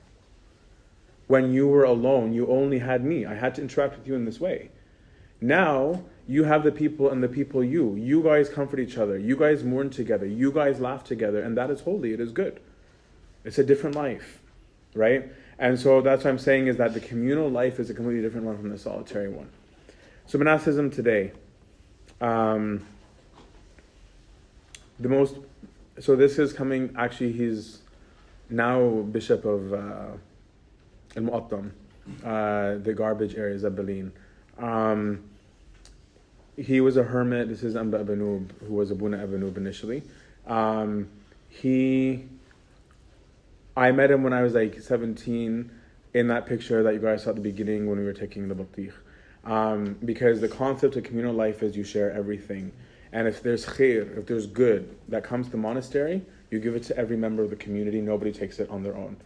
When you were alone, you only had me. I had to interact with you in this way. Now, you have the people and the people you. You guys comfort each other. You guys mourn together. You guys laugh together. And that is holy. It is good. It's a different life. Right? And so that's what I'm saying is that the communal life is a completely different one from the solitary one. So monasticism today. So this is coming, actually he's now Bishop of Al-Mu'attam, the garbage areas of Berlin. He was a hermit. This is Amba Abanub, who was Abuna Abanub initially. I met him when I was like 17 in that picture that you guys saw at the beginning when we were taking the Batih. Because the concept of communal life is you share everything. And if there's khair, if there's good that comes to the monastery, you give it to every member of the community. Nobody takes it on their own.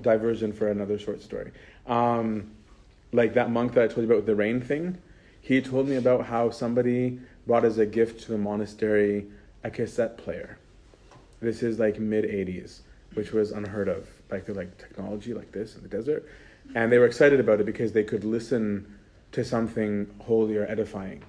Diversion for another short story. Like that monk that I told you about with the rain thing, he told me about how somebody brought as a gift to the monastery a cassette player. This is like mid-80s, which was unheard of. Like technology like this in the desert. And they were excited about it because they could listen to something holy or edifying.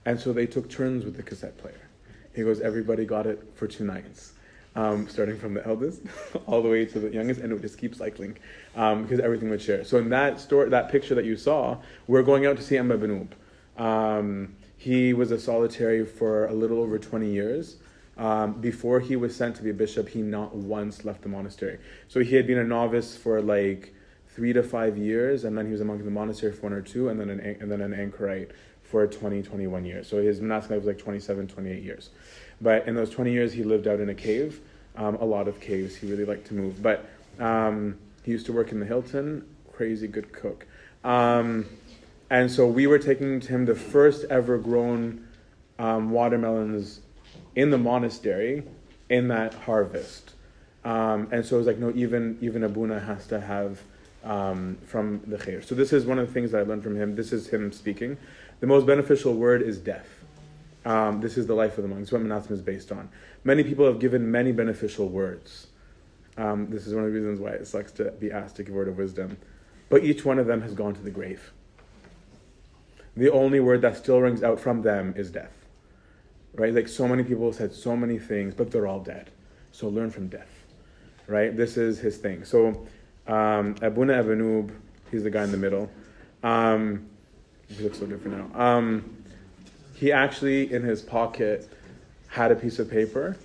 And so they took turns with the cassette player. He goes, everybody got it for 2 nights. Starting from the eldest all the way to the youngest, and it would just keep cycling because everything would share. So in that story, that picture that you saw, we're going out to see Amba Banub. He was a solitary for a little over 20 years. Before he was sent to be a bishop, he not once left the monastery. So he had been a novice for like 3 to 5 years, and then he was a monk in the monastery for 1 or 2, and then an anchorite for 20, 21 years. So his monastic life was like 27, 28 years. But in those 20 years, he lived out in a cave, a lot of caves. He really liked to move. But he used to work in the Hilton, crazy good cook. And so we were taking to him the first ever grown watermelons in the monastery in that harvest. And so it was like, no, even Abuna has to have from the khair. So this is one of the things that I learned from him. This is him speaking. The most beneficial word is death. This is the life of the monk. This is what monastic is based on. Many people have given many beneficial words. This is one of the reasons why it sucks to be asked to give a word of wisdom. But each one of them has gone to the grave. The only word that still rings out from them is death. Right? Like so many people said so many things, but they're all dead. So learn from death. Right? This is his thing. So Abuna Abanub, he's the guy in the middle. He looks so different now. He actually, in his pocket, had a piece of paper,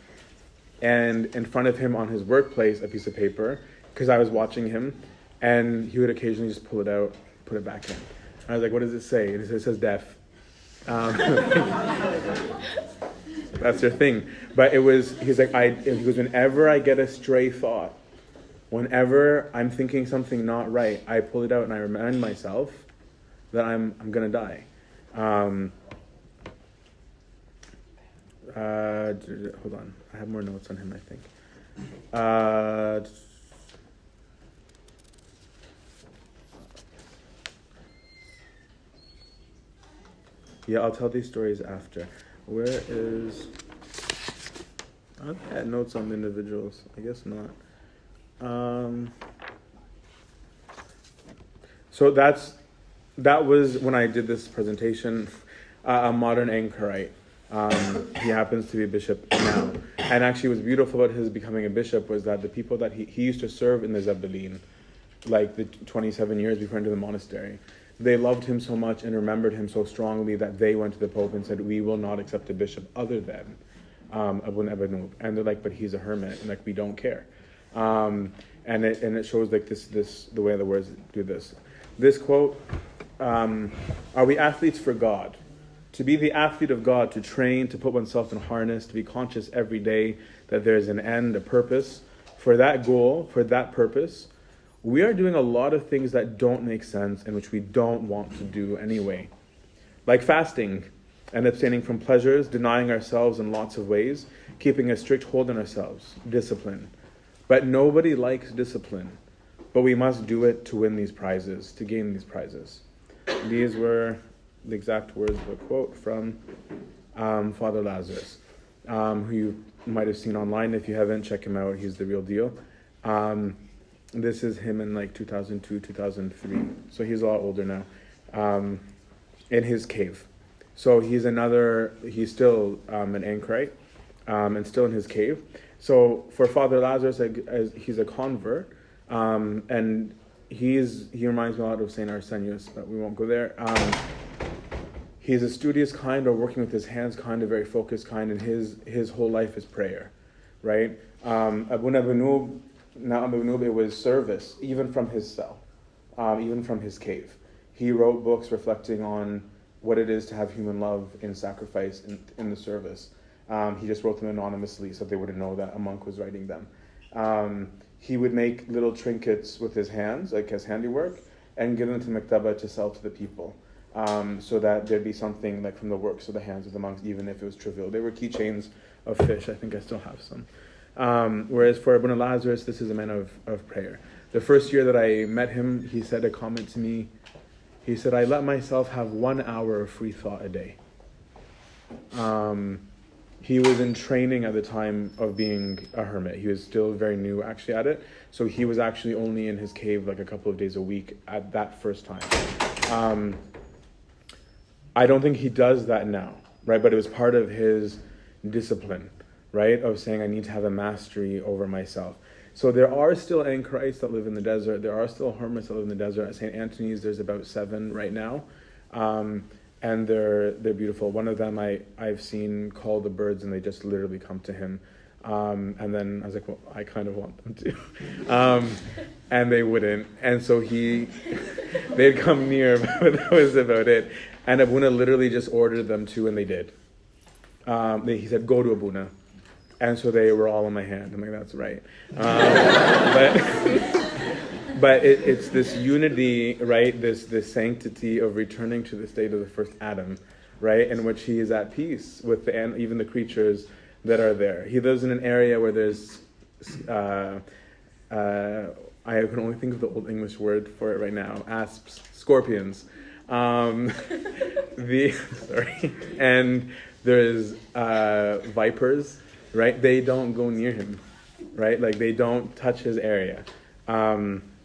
and in front of him on his workplace, a piece of paper, because I was watching him, and he would occasionally just pull it out, put it back in. And I was like, what does it say? And it says death. That's their thing. But he's like, he goes, whenever I get a stray thought, whenever I'm thinking something not right, I pull it out and I remind myself that I'm going to die. Hold on. I have more notes on him, I think. Yeah, I'll tell these stories after. Where is... I had notes on the individuals. I guess not. So that was when I did this presentation, a modern anchorite. He happens to be a bishop now. And actually what's beautiful about his becoming a bishop was that the people that he used to serve in the Zebelin, like the 27 years before into the monastery, they loved him so much and remembered him so strongly that they went to the Pope and said, we will not accept a bishop other than Abun Ebenub. And they're like, but he's a hermit, and like we don't care. And it shows like this the way the words do this. This quote, are we athletes for God? To be the athlete of God, to train, to put oneself in harness, to be conscious every day that there's an end, a purpose. For that goal, for that purpose, we are doing a lot of things that don't make sense and which we don't want to do anyway. like fasting and abstaining from pleasures, denying ourselves in lots of ways, keeping a strict hold on ourselves, discipline. But nobody likes discipline, but we must do it to win these prizes, to gain these prizes. These were the exact words of a quote from Father Lazarus, who you might have seen online. If you haven't, check him out. He's the real deal. This is him in like 2002, 2003. So he's a lot older now, in his cave. So he's still an anchorite, and still in his cave. So for Father Lazarus, he's a convert, and he reminds me a lot of Saint Arsenius, but we won't go there. He's a studious kind, or working with his hands kind, a very focused kind, and his whole life is prayer, right? Abuna Benub, it was service, even from his cell, even from his cave. He wrote books reflecting on what it is to have human love in sacrifice, in the service. He just wrote them anonymously so they wouldn't know that a monk was writing them. He would make little trinkets with his hands, like his handiwork, and give them to Mektaba to sell to the people, so that there'd be something like from the works of the hands of the monks, even if it was trivial. They were keychains of fish. I think I still have some. Whereas for Abuna Lazarus, this is a man of prayer. The first year that I met him, he said a comment to me. He said, I let myself have 1 hour of free thought a day. He was in training at the time of being a hermit. He was still very new actually at it. So he was actually only in his cave like a couple of days a week at that first time. I don't think he does that now, right? But it was part of his discipline, right? Of saying I need to have a mastery over myself. So there are still anchorites that live in the desert. There are still hermits that live in the desert. At St. Antony's, there's about 7 right now. And they're beautiful. One of them I've seen call the birds, and they just literally come to him. And then I was like, well, I kind of want them to. And they wouldn't. And so they'd come near, but that was about it. And Abuna literally just ordered them to, and they did. He said, go to Abuna. And so they were all in my hand. I'm like, that's right. But it's this unity, right? This sanctity of returning to the state of the first Adam, right? In which he is at peace with even the creatures that are there. He lives in an area where there's, I can only think of the Old English word for it right now, asps, scorpions. And there's vipers, right? They don't go near him, right? Like they don't touch his area.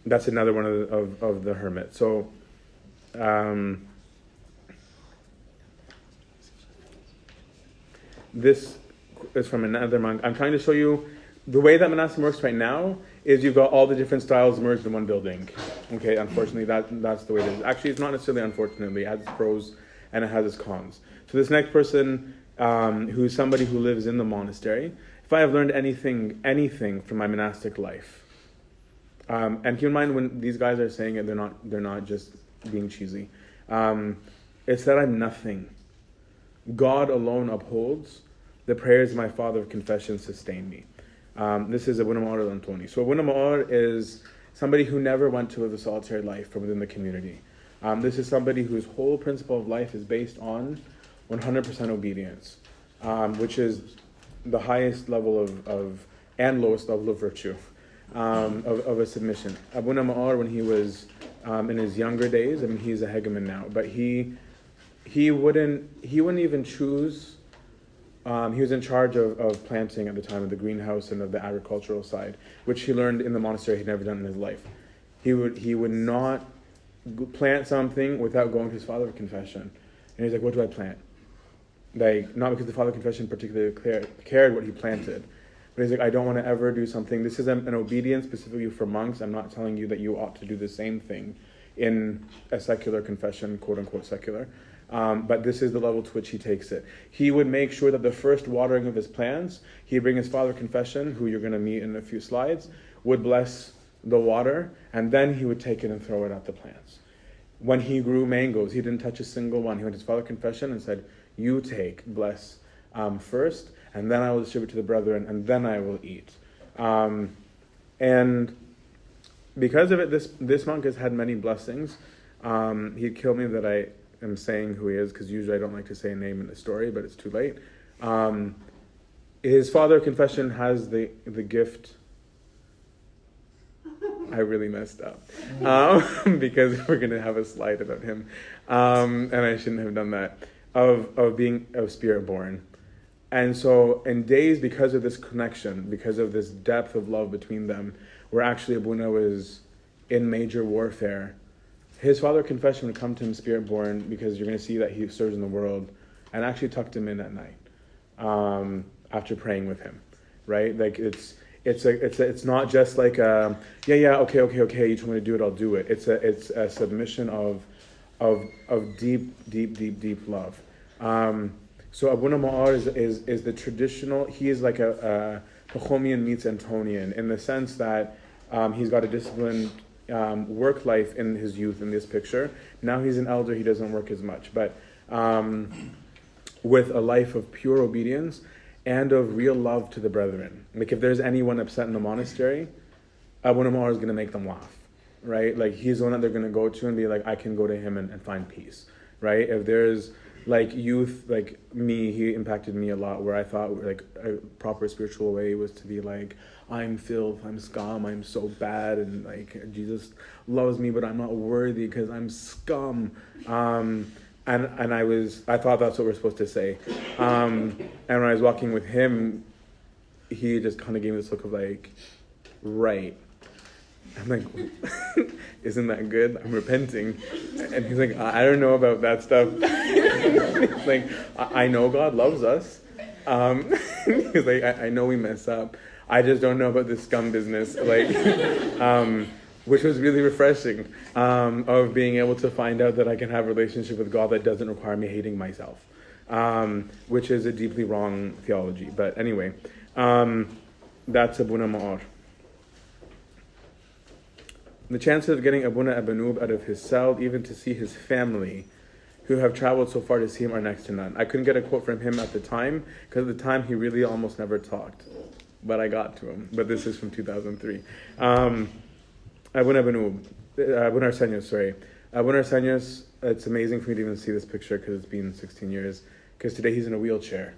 That's another one of the hermits. So, this is from another monk. I'm trying to show you the way that monastic works right now is you've got all the different styles merged in one building. Okay, unfortunately, that's the way it is. Actually, it's not necessarily unfortunately. It has its pros and it has its cons. So this next person, who's somebody who lives in the monastery, if I have learned anything from my monastic life, and keep in mind when these guys are saying it, they're not just being cheesy. It's that I'm nothing. God alone upholds. The prayers of my father of confession sustain me. This is Abuna Ma'or Antony. So Abuna Ma'or is somebody who never went to live a solitary life from within the community. This is somebody whose whole principle of life is based on 100% obedience, which is the highest level of and lowest level of virtue, of a submission. Abuna Ma'or, when he was in his younger days, I mean, he's a hegemon now, but he wouldn't even choose. He was in charge of planting at the time of the greenhouse and of the agricultural side, which he learned in the monastery he'd never done in his life. He would not plant something without going to his father of confession. And he's like, what do I plant? Like, not because the father of confession particularly cared what he planted, but he's like, I don't want to ever do something. This is an obedience specifically for monks. I'm not telling you that you ought to do the same thing in a secular confession, quote unquote secular. But this is the level to which he takes it. He would make sure that the first watering of his plants, he'd bring his father of confession, who you're going to meet in a few slides, would bless the water, and then he would take it and throw it at the plants. When he grew mangoes, he didn't touch a single one. He went to his father of confession and said, you take, bless first, and then I will distribute to the brethren, and then I will eat. And because of it, this monk has had many blessings. He'd kill me that am saying who he is, because usually I don't like to say a name in the story, but it's too late. His father of confession has the gift. I really messed up because we're going to have a slide about him, and I shouldn't have done that, of being spirit born. And so in days, because of this connection, because of this depth of love between them, where actually Abuna was in major warfare, his father of confession would come to him spirit born, because you're going to see that he serves in the world, and actually tucked him in at night after praying with him, right? Like it's not just like okay, you told me to do it, I'll do it. It's a submission of deep love. So Abuna Ma'ar is the traditional. He is like a Pachomian meets Antonian, in the sense that he's got a disciplined work life in his youth in this picture. Now he's an elder, he doesn't work as much, but with a life of pure obedience and of real love to the brethren. Like if there's anyone upset in the monastery, Abuna Ma'ar is going to make them laugh, right? Like he's the one that they're going to go to and be like, I can go to him and find peace, right? If there's like youth, like me, he impacted me a lot, where I thought like a proper spiritual way was to be like, I'm filth, I'm scum, I'm so bad, and like Jesus loves me, but I'm not worthy because I'm scum. And I thought that's what we're supposed to say. And when I was walking with him, he just kind of gave me this look of like, right. I'm like, isn't that good? I'm repenting. And he's like, I don't know about that stuff. He's like, I know God loves us. He's like, I know we mess up. I just don't know about this scum business. Like, which was really refreshing, of being able to find out that I can have a relationship with God that doesn't require me hating myself, which is a deeply wrong theology. But anyway, that's Abuna Ma'ar. The chances of getting Abuna Abanub out of his cell, even to see his family, who have traveled so far to see him, are next to none. I couldn't get a quote from him at the time, because at the time he really almost never talked. But I got to him. But this is from 2003. Abuna Abanub, Abuna Arsenios, sorry. Abuna Arsenios, it's amazing for me to even see this picture, because it's been 16 years, because today he's in a wheelchair.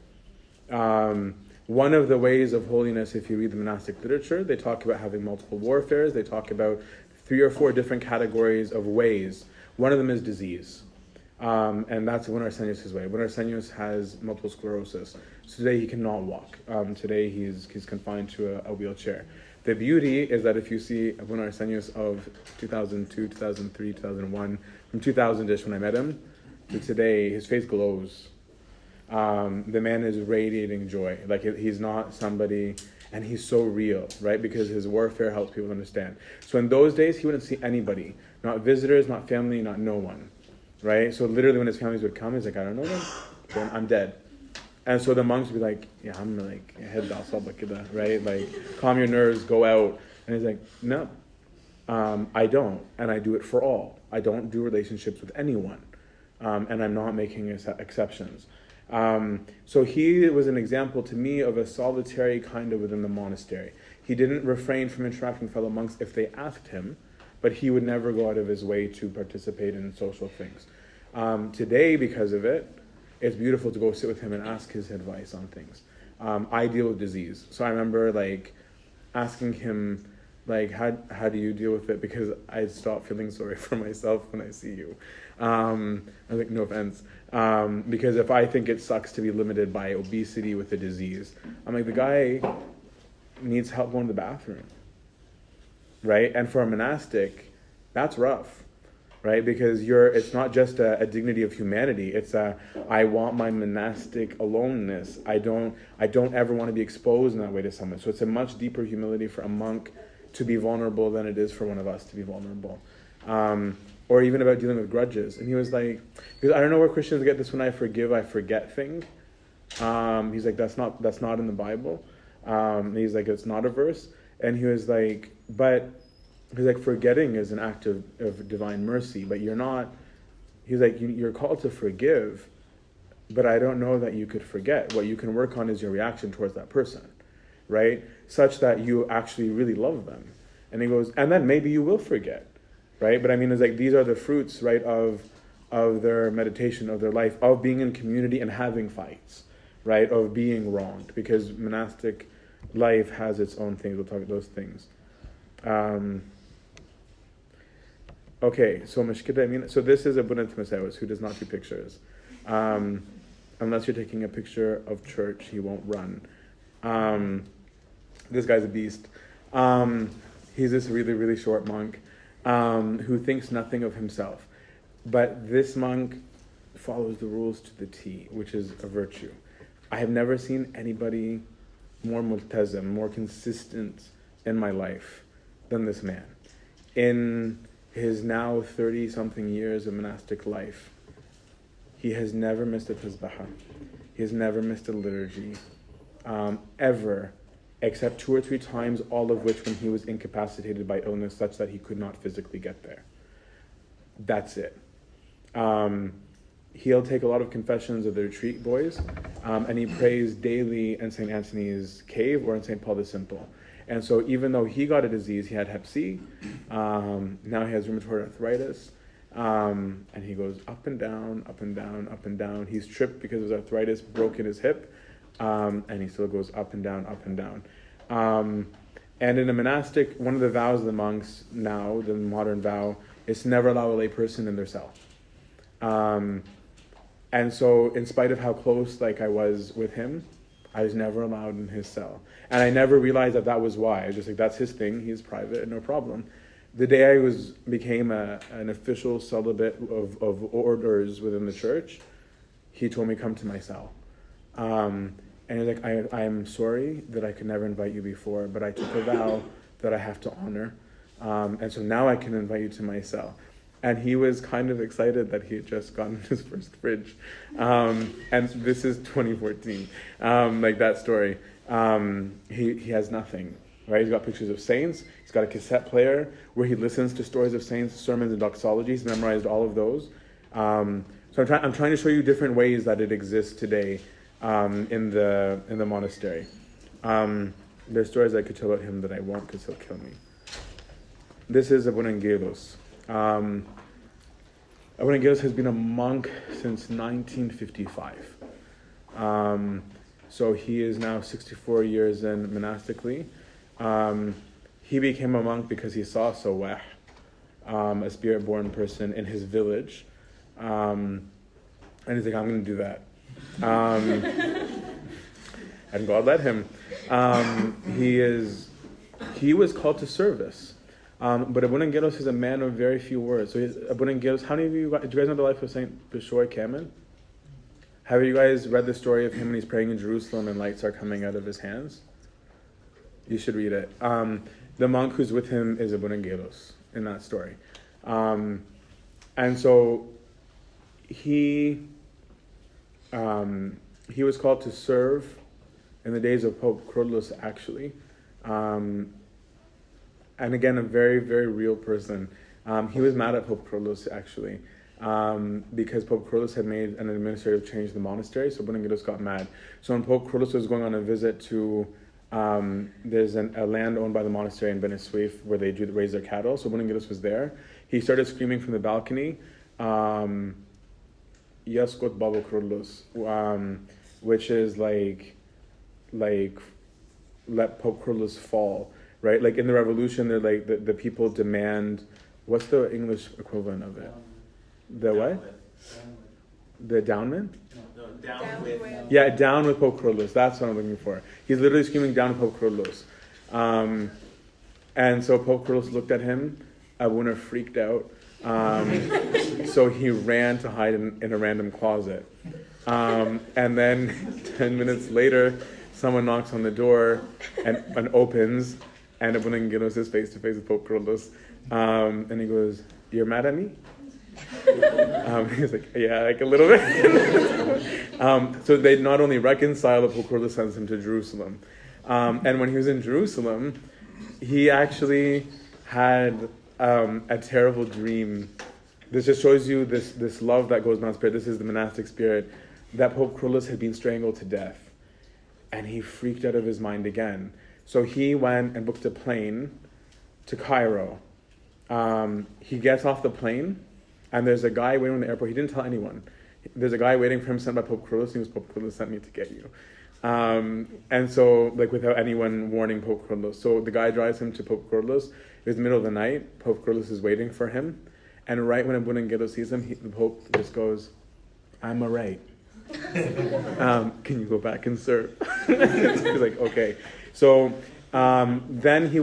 One of the ways of holiness, if you read the monastic literature, they talk about having multiple warfares. They talk about 3 or 4 different categories of ways. One of them is disease. And that's Abuna Arsenios' way. Abuna Arsenios has multiple sclerosis. So today he cannot walk. Today he's confined to a wheelchair. The beauty is that if you see Abuna Arsenios of 2002, 2003, 2001, from 2000-ish when I met him, to today, his face glows. The man is radiating joy. Like he's not somebody, and he's so real, right? Because his warfare helps people understand. So in those days, he wouldn't see anybody, not visitors, not family, not no one, right? So literally, when his families would come, he's like, I don't know them, then I'm dead. And so the monks would be like, yeah, I'm like head right? Like, calm your nerves, go out. And he's like, no, I don't, and I do it for all. I don't do relationships with anyone, and I'm not making exceptions. So he was an example to me of a solitary kind of within the monastery. He didn't refrain from interacting with fellow monks if they asked him, but he would never go out of his way to participate in social things. Today, because of it, it's beautiful to go sit with him and ask his advice on things. I deal with disease, so I remember like asking him, like, how do you deal with it? Because I stop feeling sorry for myself when I see you. I was like, no offense. Because if I think it sucks to be limited by obesity with a disease, I'm like, the guy needs help going to the bathroom, right? And for a monastic, that's rough, right? Because it's not just a dignity of humanity. It's I want my monastic aloneness. I don't ever want to be exposed in that way to someone. So it's a much deeper humility for a monk to be vulnerable than it is for one of us to be vulnerable. Or even about dealing with grudges. And he was like, because I don't know where Christians get this when I forgive, I forget thing. He's like, that's not in the Bible. He's like, it's not a verse. And he was like, but he's like, forgetting is an act of divine mercy, but you're not, he's like, you're called to forgive, but I don't know that you could forget. What you can work on is your reaction towards that person, right? Such that you actually really love them. And he goes, and then maybe you will forget. Right? But I mean, it's like, these are the fruits, right, of of their meditation, of their life, of being in community and having fights, right? Of being wronged, because monastic life has its own things. We'll talk about those things. Okay, so so this is Abuna Timotheus, who does not do pictures. Unless you're taking a picture of church, he won't run. This guy's a beast. He's this really, really short monk who thinks nothing of himself. But this monk follows the rules to the T, which is a virtue. I have never seen anybody more multazim, more consistent in my life than this man. In his now 30-something years of monastic life, he has never missed a tazbahah. He has never missed a liturgy, ever, except 2 or 3 times, all of which when he was incapacitated by illness such that he could not physically get there. That's it. He'll take a lot of confessions of the retreat boys, and he prays daily in St. Antony's cave or in St. Paul the Simple. And so even though he got a disease, he had Hep C, now he has rheumatoid arthritis, and he goes up and down, up and down, up and down. He's tripped because of his arthritis, broken his hip, and he still goes up and down, up and down. And in a monastic, one of the vows of the monks now, the modern vow, is to never allow a lay person in their cell. And so in spite of how close I was with him, I was never allowed in his cell. And I never realized that was why. I was just that's his thing, he's private, no problem. The day I became an official celibate of orders within the church, he told me, come to my cell. And he's I'm sorry that I could never invite you before, but I took a vow that I have to honor. And so now I can invite you to my cell. And he was kind of excited that he had just gotten his first fridge. And this is 2014, that story. He has nothing, right? He's got pictures of saints. He's got a cassette player where he listens to stories of saints, sermons, and doxologies. Memorized all of those. So I'm trying to show you different ways that it exists today in the monastery. There's stories I could tell about him that I won't because he'll kill me. This is Abunangelos. Abunangelos has been a monk since 1955. So he is now 64 years in monastically. He became a monk because he saw Sawah, a spirit-born person in his village. And he's like, I'm going to do that. And God led him. He was called to service. But Abunangelos is a man of very few words. So Abunangelos, how many of you, do you guys know the life of Saint Bishoy Kamen? Have you guys read the story of him when he's praying in Jerusalem and lights are coming out of his hands? You should read it. The monk who's with him is Abunangelos in that story. And so he was called to serve in the days of Pope Crodulus, actually. And again, a very, very real person. He was mad at Pope Crodulus, actually, because Pope Crodulus had made an administrative change in the monastery, so Abunangelos got mad. So when Pope Crodulus was going on a visit to, there's a land owned by the monastery in Benesuif where they raise their cattle, so Abunangelos was there. He started screaming from the balcony, Yaskot Babo Crodulus, which is like, let Pope Crodulus fall. Right, in the revolution, they're the people demand. What's the English equivalent of it? The what? The downman? No, down with. Yeah, down with Pope Crodulus. That's what I'm looking for. He's literally screaming down with Pope Crodulus. And so Pope Crodulus looked at him. Abuna freaked out. So he ran to hide in a random closet. And then 10 minutes later, someone knocks on the door and opens. And Abunangelos is face to face with Pope Crodulus. And he goes, "You're mad at me?" He's like, "Yeah, a little bit." So they not only reconcile, but Pope Crodulus sends him to Jerusalem. And when he was in Jerusalem, he actually had a terrible dream. This just shows you this love that goes beyond spirit. This is the monastic spirit. That Pope Crodulus had been strangled to death. And he freaked out of his mind again. So he went and booked a plane to Cairo. He gets off the plane, And there's a guy waiting in the airport. He didn't tell anyone. There's a guy waiting for him sent by Pope Carlos. He was Pope Carlos sent me to get you. And so, like, without anyone warning Pope Carlos. So the guy drives him to Pope Carlos. It was the middle of the night. Pope Carlos is waiting for him. And right when Abuna Ngelo sees him, the Pope just goes, "I'm all right. Can you go back and serve?" He's like, okay. So then he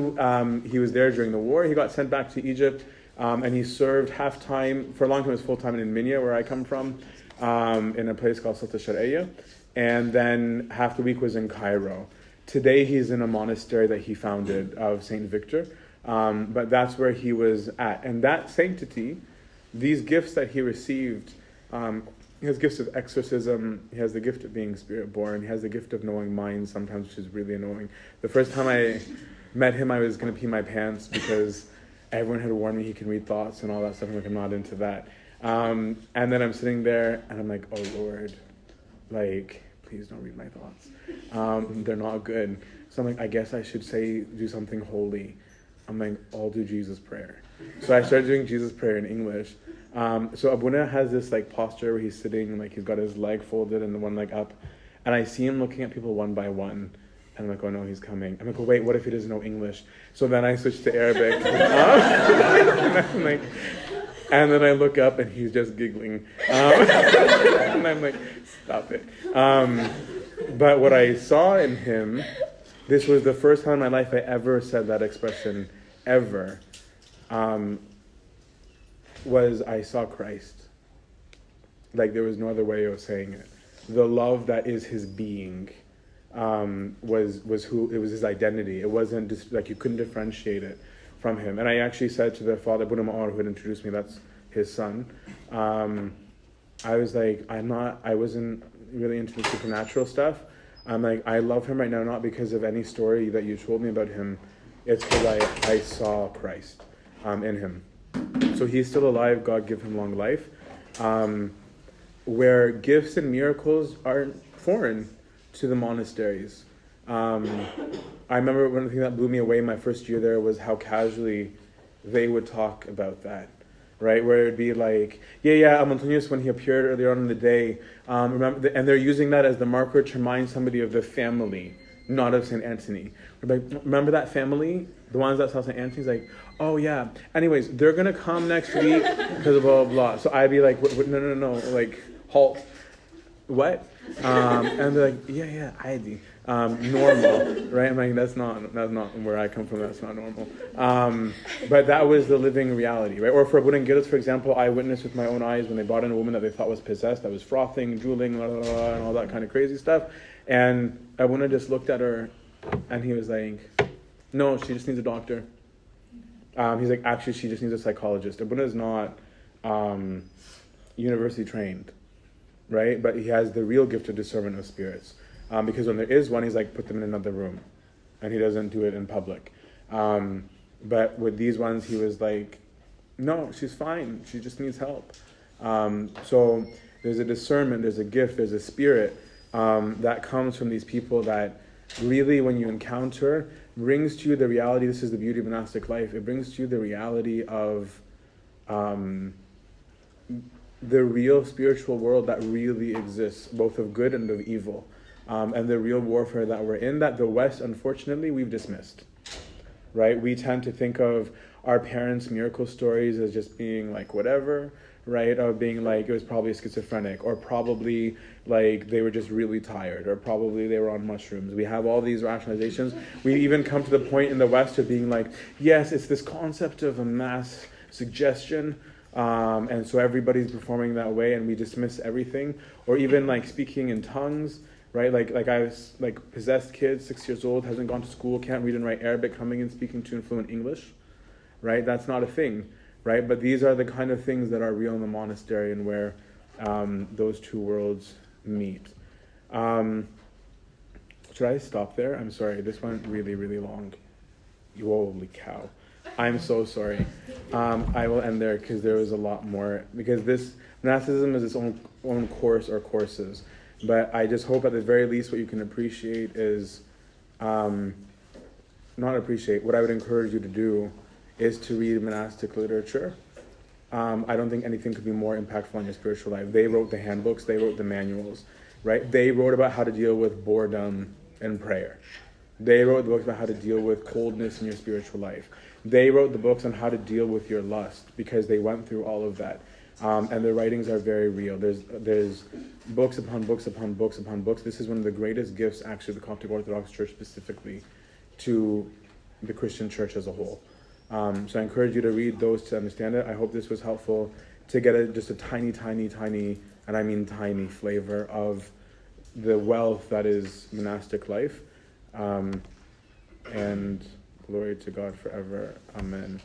was there during the war. He got sent back to Egypt, and he served half-time. For a long time, he was full-time in Minya, where I come from, in a place called Sulta Sharia. And then half the week was in Cairo. Today, he's in a monastery that he founded of St. Victor. But that's where he was at. And that sanctity, these gifts that he received, he has gifts of exorcism, he has the gift of being spirit-born, he has the gift of knowing minds sometimes, which is really annoying. The first time I met him, I was going to pee my pants because everyone had warned me he can read thoughts and all that stuff. I'm like, I'm not into that. And then I'm sitting there and I'm like, oh Lord, like, please don't read my thoughts. They're not good. So I'm like, I guess I should do something holy. I'm like, I'll do Jesus prayer. So I started doing Jesus prayer in English. So Abuna has this like posture where he's sitting, like he's got his leg folded and the one leg up. And I see him looking at people one by one. And I'm like, oh no, he's coming. I'm like, oh wait, what if he doesn't know English? So then I switch to Arabic. And then I look up and he's just giggling. And I'm like, stop it. But what I saw in him, this was the first time in my life I ever said that expression, ever, was I saw Christ. Like there was no other way of saying it. The love that is his being was who, it was his identity. It wasn't just, like you couldn't differentiate it from him. And I actually said to the father, Buna Ma'ar, who had introduced me, that's his son, I was like, I wasn't really into the supernatural stuff. I'm like, I love him right now, not because of any story that you told me about him. It's because I saw Christ in him. So he's still alive. God give him long life. Where gifts and miracles aren't foreign to the monasteries. I remember one thing that blew me away my first year there was how casually they would talk about that. Right, where it'd be like, Antonius, when he appeared earlier on in the day, remember, and they're using that as the marker to remind somebody of the family, not of St. Antony. Like, remember that family, the ones that saw St. Antony's, like, oh yeah. Anyways, they're gonna come next week because of blah blah blah. So I'd be like, no, like, halt. What? And they're like, yeah, ID. Normal, right? I'm like, that's not where I come from. That's not normal. But that was the living reality, right? Or for Abuna Ngelo, for example, I witnessed with my own eyes when they brought in a woman that they thought was possessed, that was frothing, drooling, blah, blah, blah, and all that kind of crazy stuff. And Abuna just looked at her, and he was like, "No, she just needs a doctor." He's like, "Actually, she just needs a psychologist." Abuna is not university trained, right? But he has the real gift of discernment of spirits. Because when there is one, he's like, put them in another room. And he doesn't do it in public. But with these ones, he was like, no, she's fine. She just needs help. So there's a discernment, there's a gift, there's a spirit that comes from these people that really, when you encounter, brings to you the reality. This is the beauty of monastic life. It brings to you the reality of the real spiritual world that really exists, both of good and of evil. And the real warfare that we're in, that the West, unfortunately, we've dismissed, right? We tend to think of our parents' miracle stories as just being like whatever, right? Of being like, it was probably schizophrenic, or probably like they were just really tired, or probably they were on mushrooms. We have all these rationalizations. We even come to the point in the West of being like, yes, it's this concept of a mass suggestion, and so everybody's performing that way, and we dismiss everything. Or even like speaking in tongues. Right, like I was like possessed kid, 6 years old, hasn't gone to school, can't read and write Arabic, coming and speaking to fluent English, right? That's not a thing, right? But these are the kind of things that are real in the monastery and where those two worlds meet. Should I stop there? I'm sorry, this went really, really long. Holy cow! I'm so sorry. I will end there because there was a lot more. Because this monasticism is its own course or courses. But I just hope at the very least what you can appreciate is, what I would encourage you to do is to read monastic literature, I don't think anything could be more impactful on your spiritual life. They wrote the handbooks, they wrote the manuals, right? They wrote about how to deal with boredom and prayer. They wrote the books about how to deal with coldness in your spiritual life. They wrote the books on how to deal with your lust because they went through all of that. And their writings are very real. There's books upon books upon books upon books. This is one of the greatest gifts, actually, the Coptic Orthodox Church specifically, to the Christian church as a whole. So I encourage you to read those to understand it. I hope this was helpful to get just a tiny, tiny, tiny, and I mean tiny flavor of the wealth that is monastic life. And glory to God forever. Amen.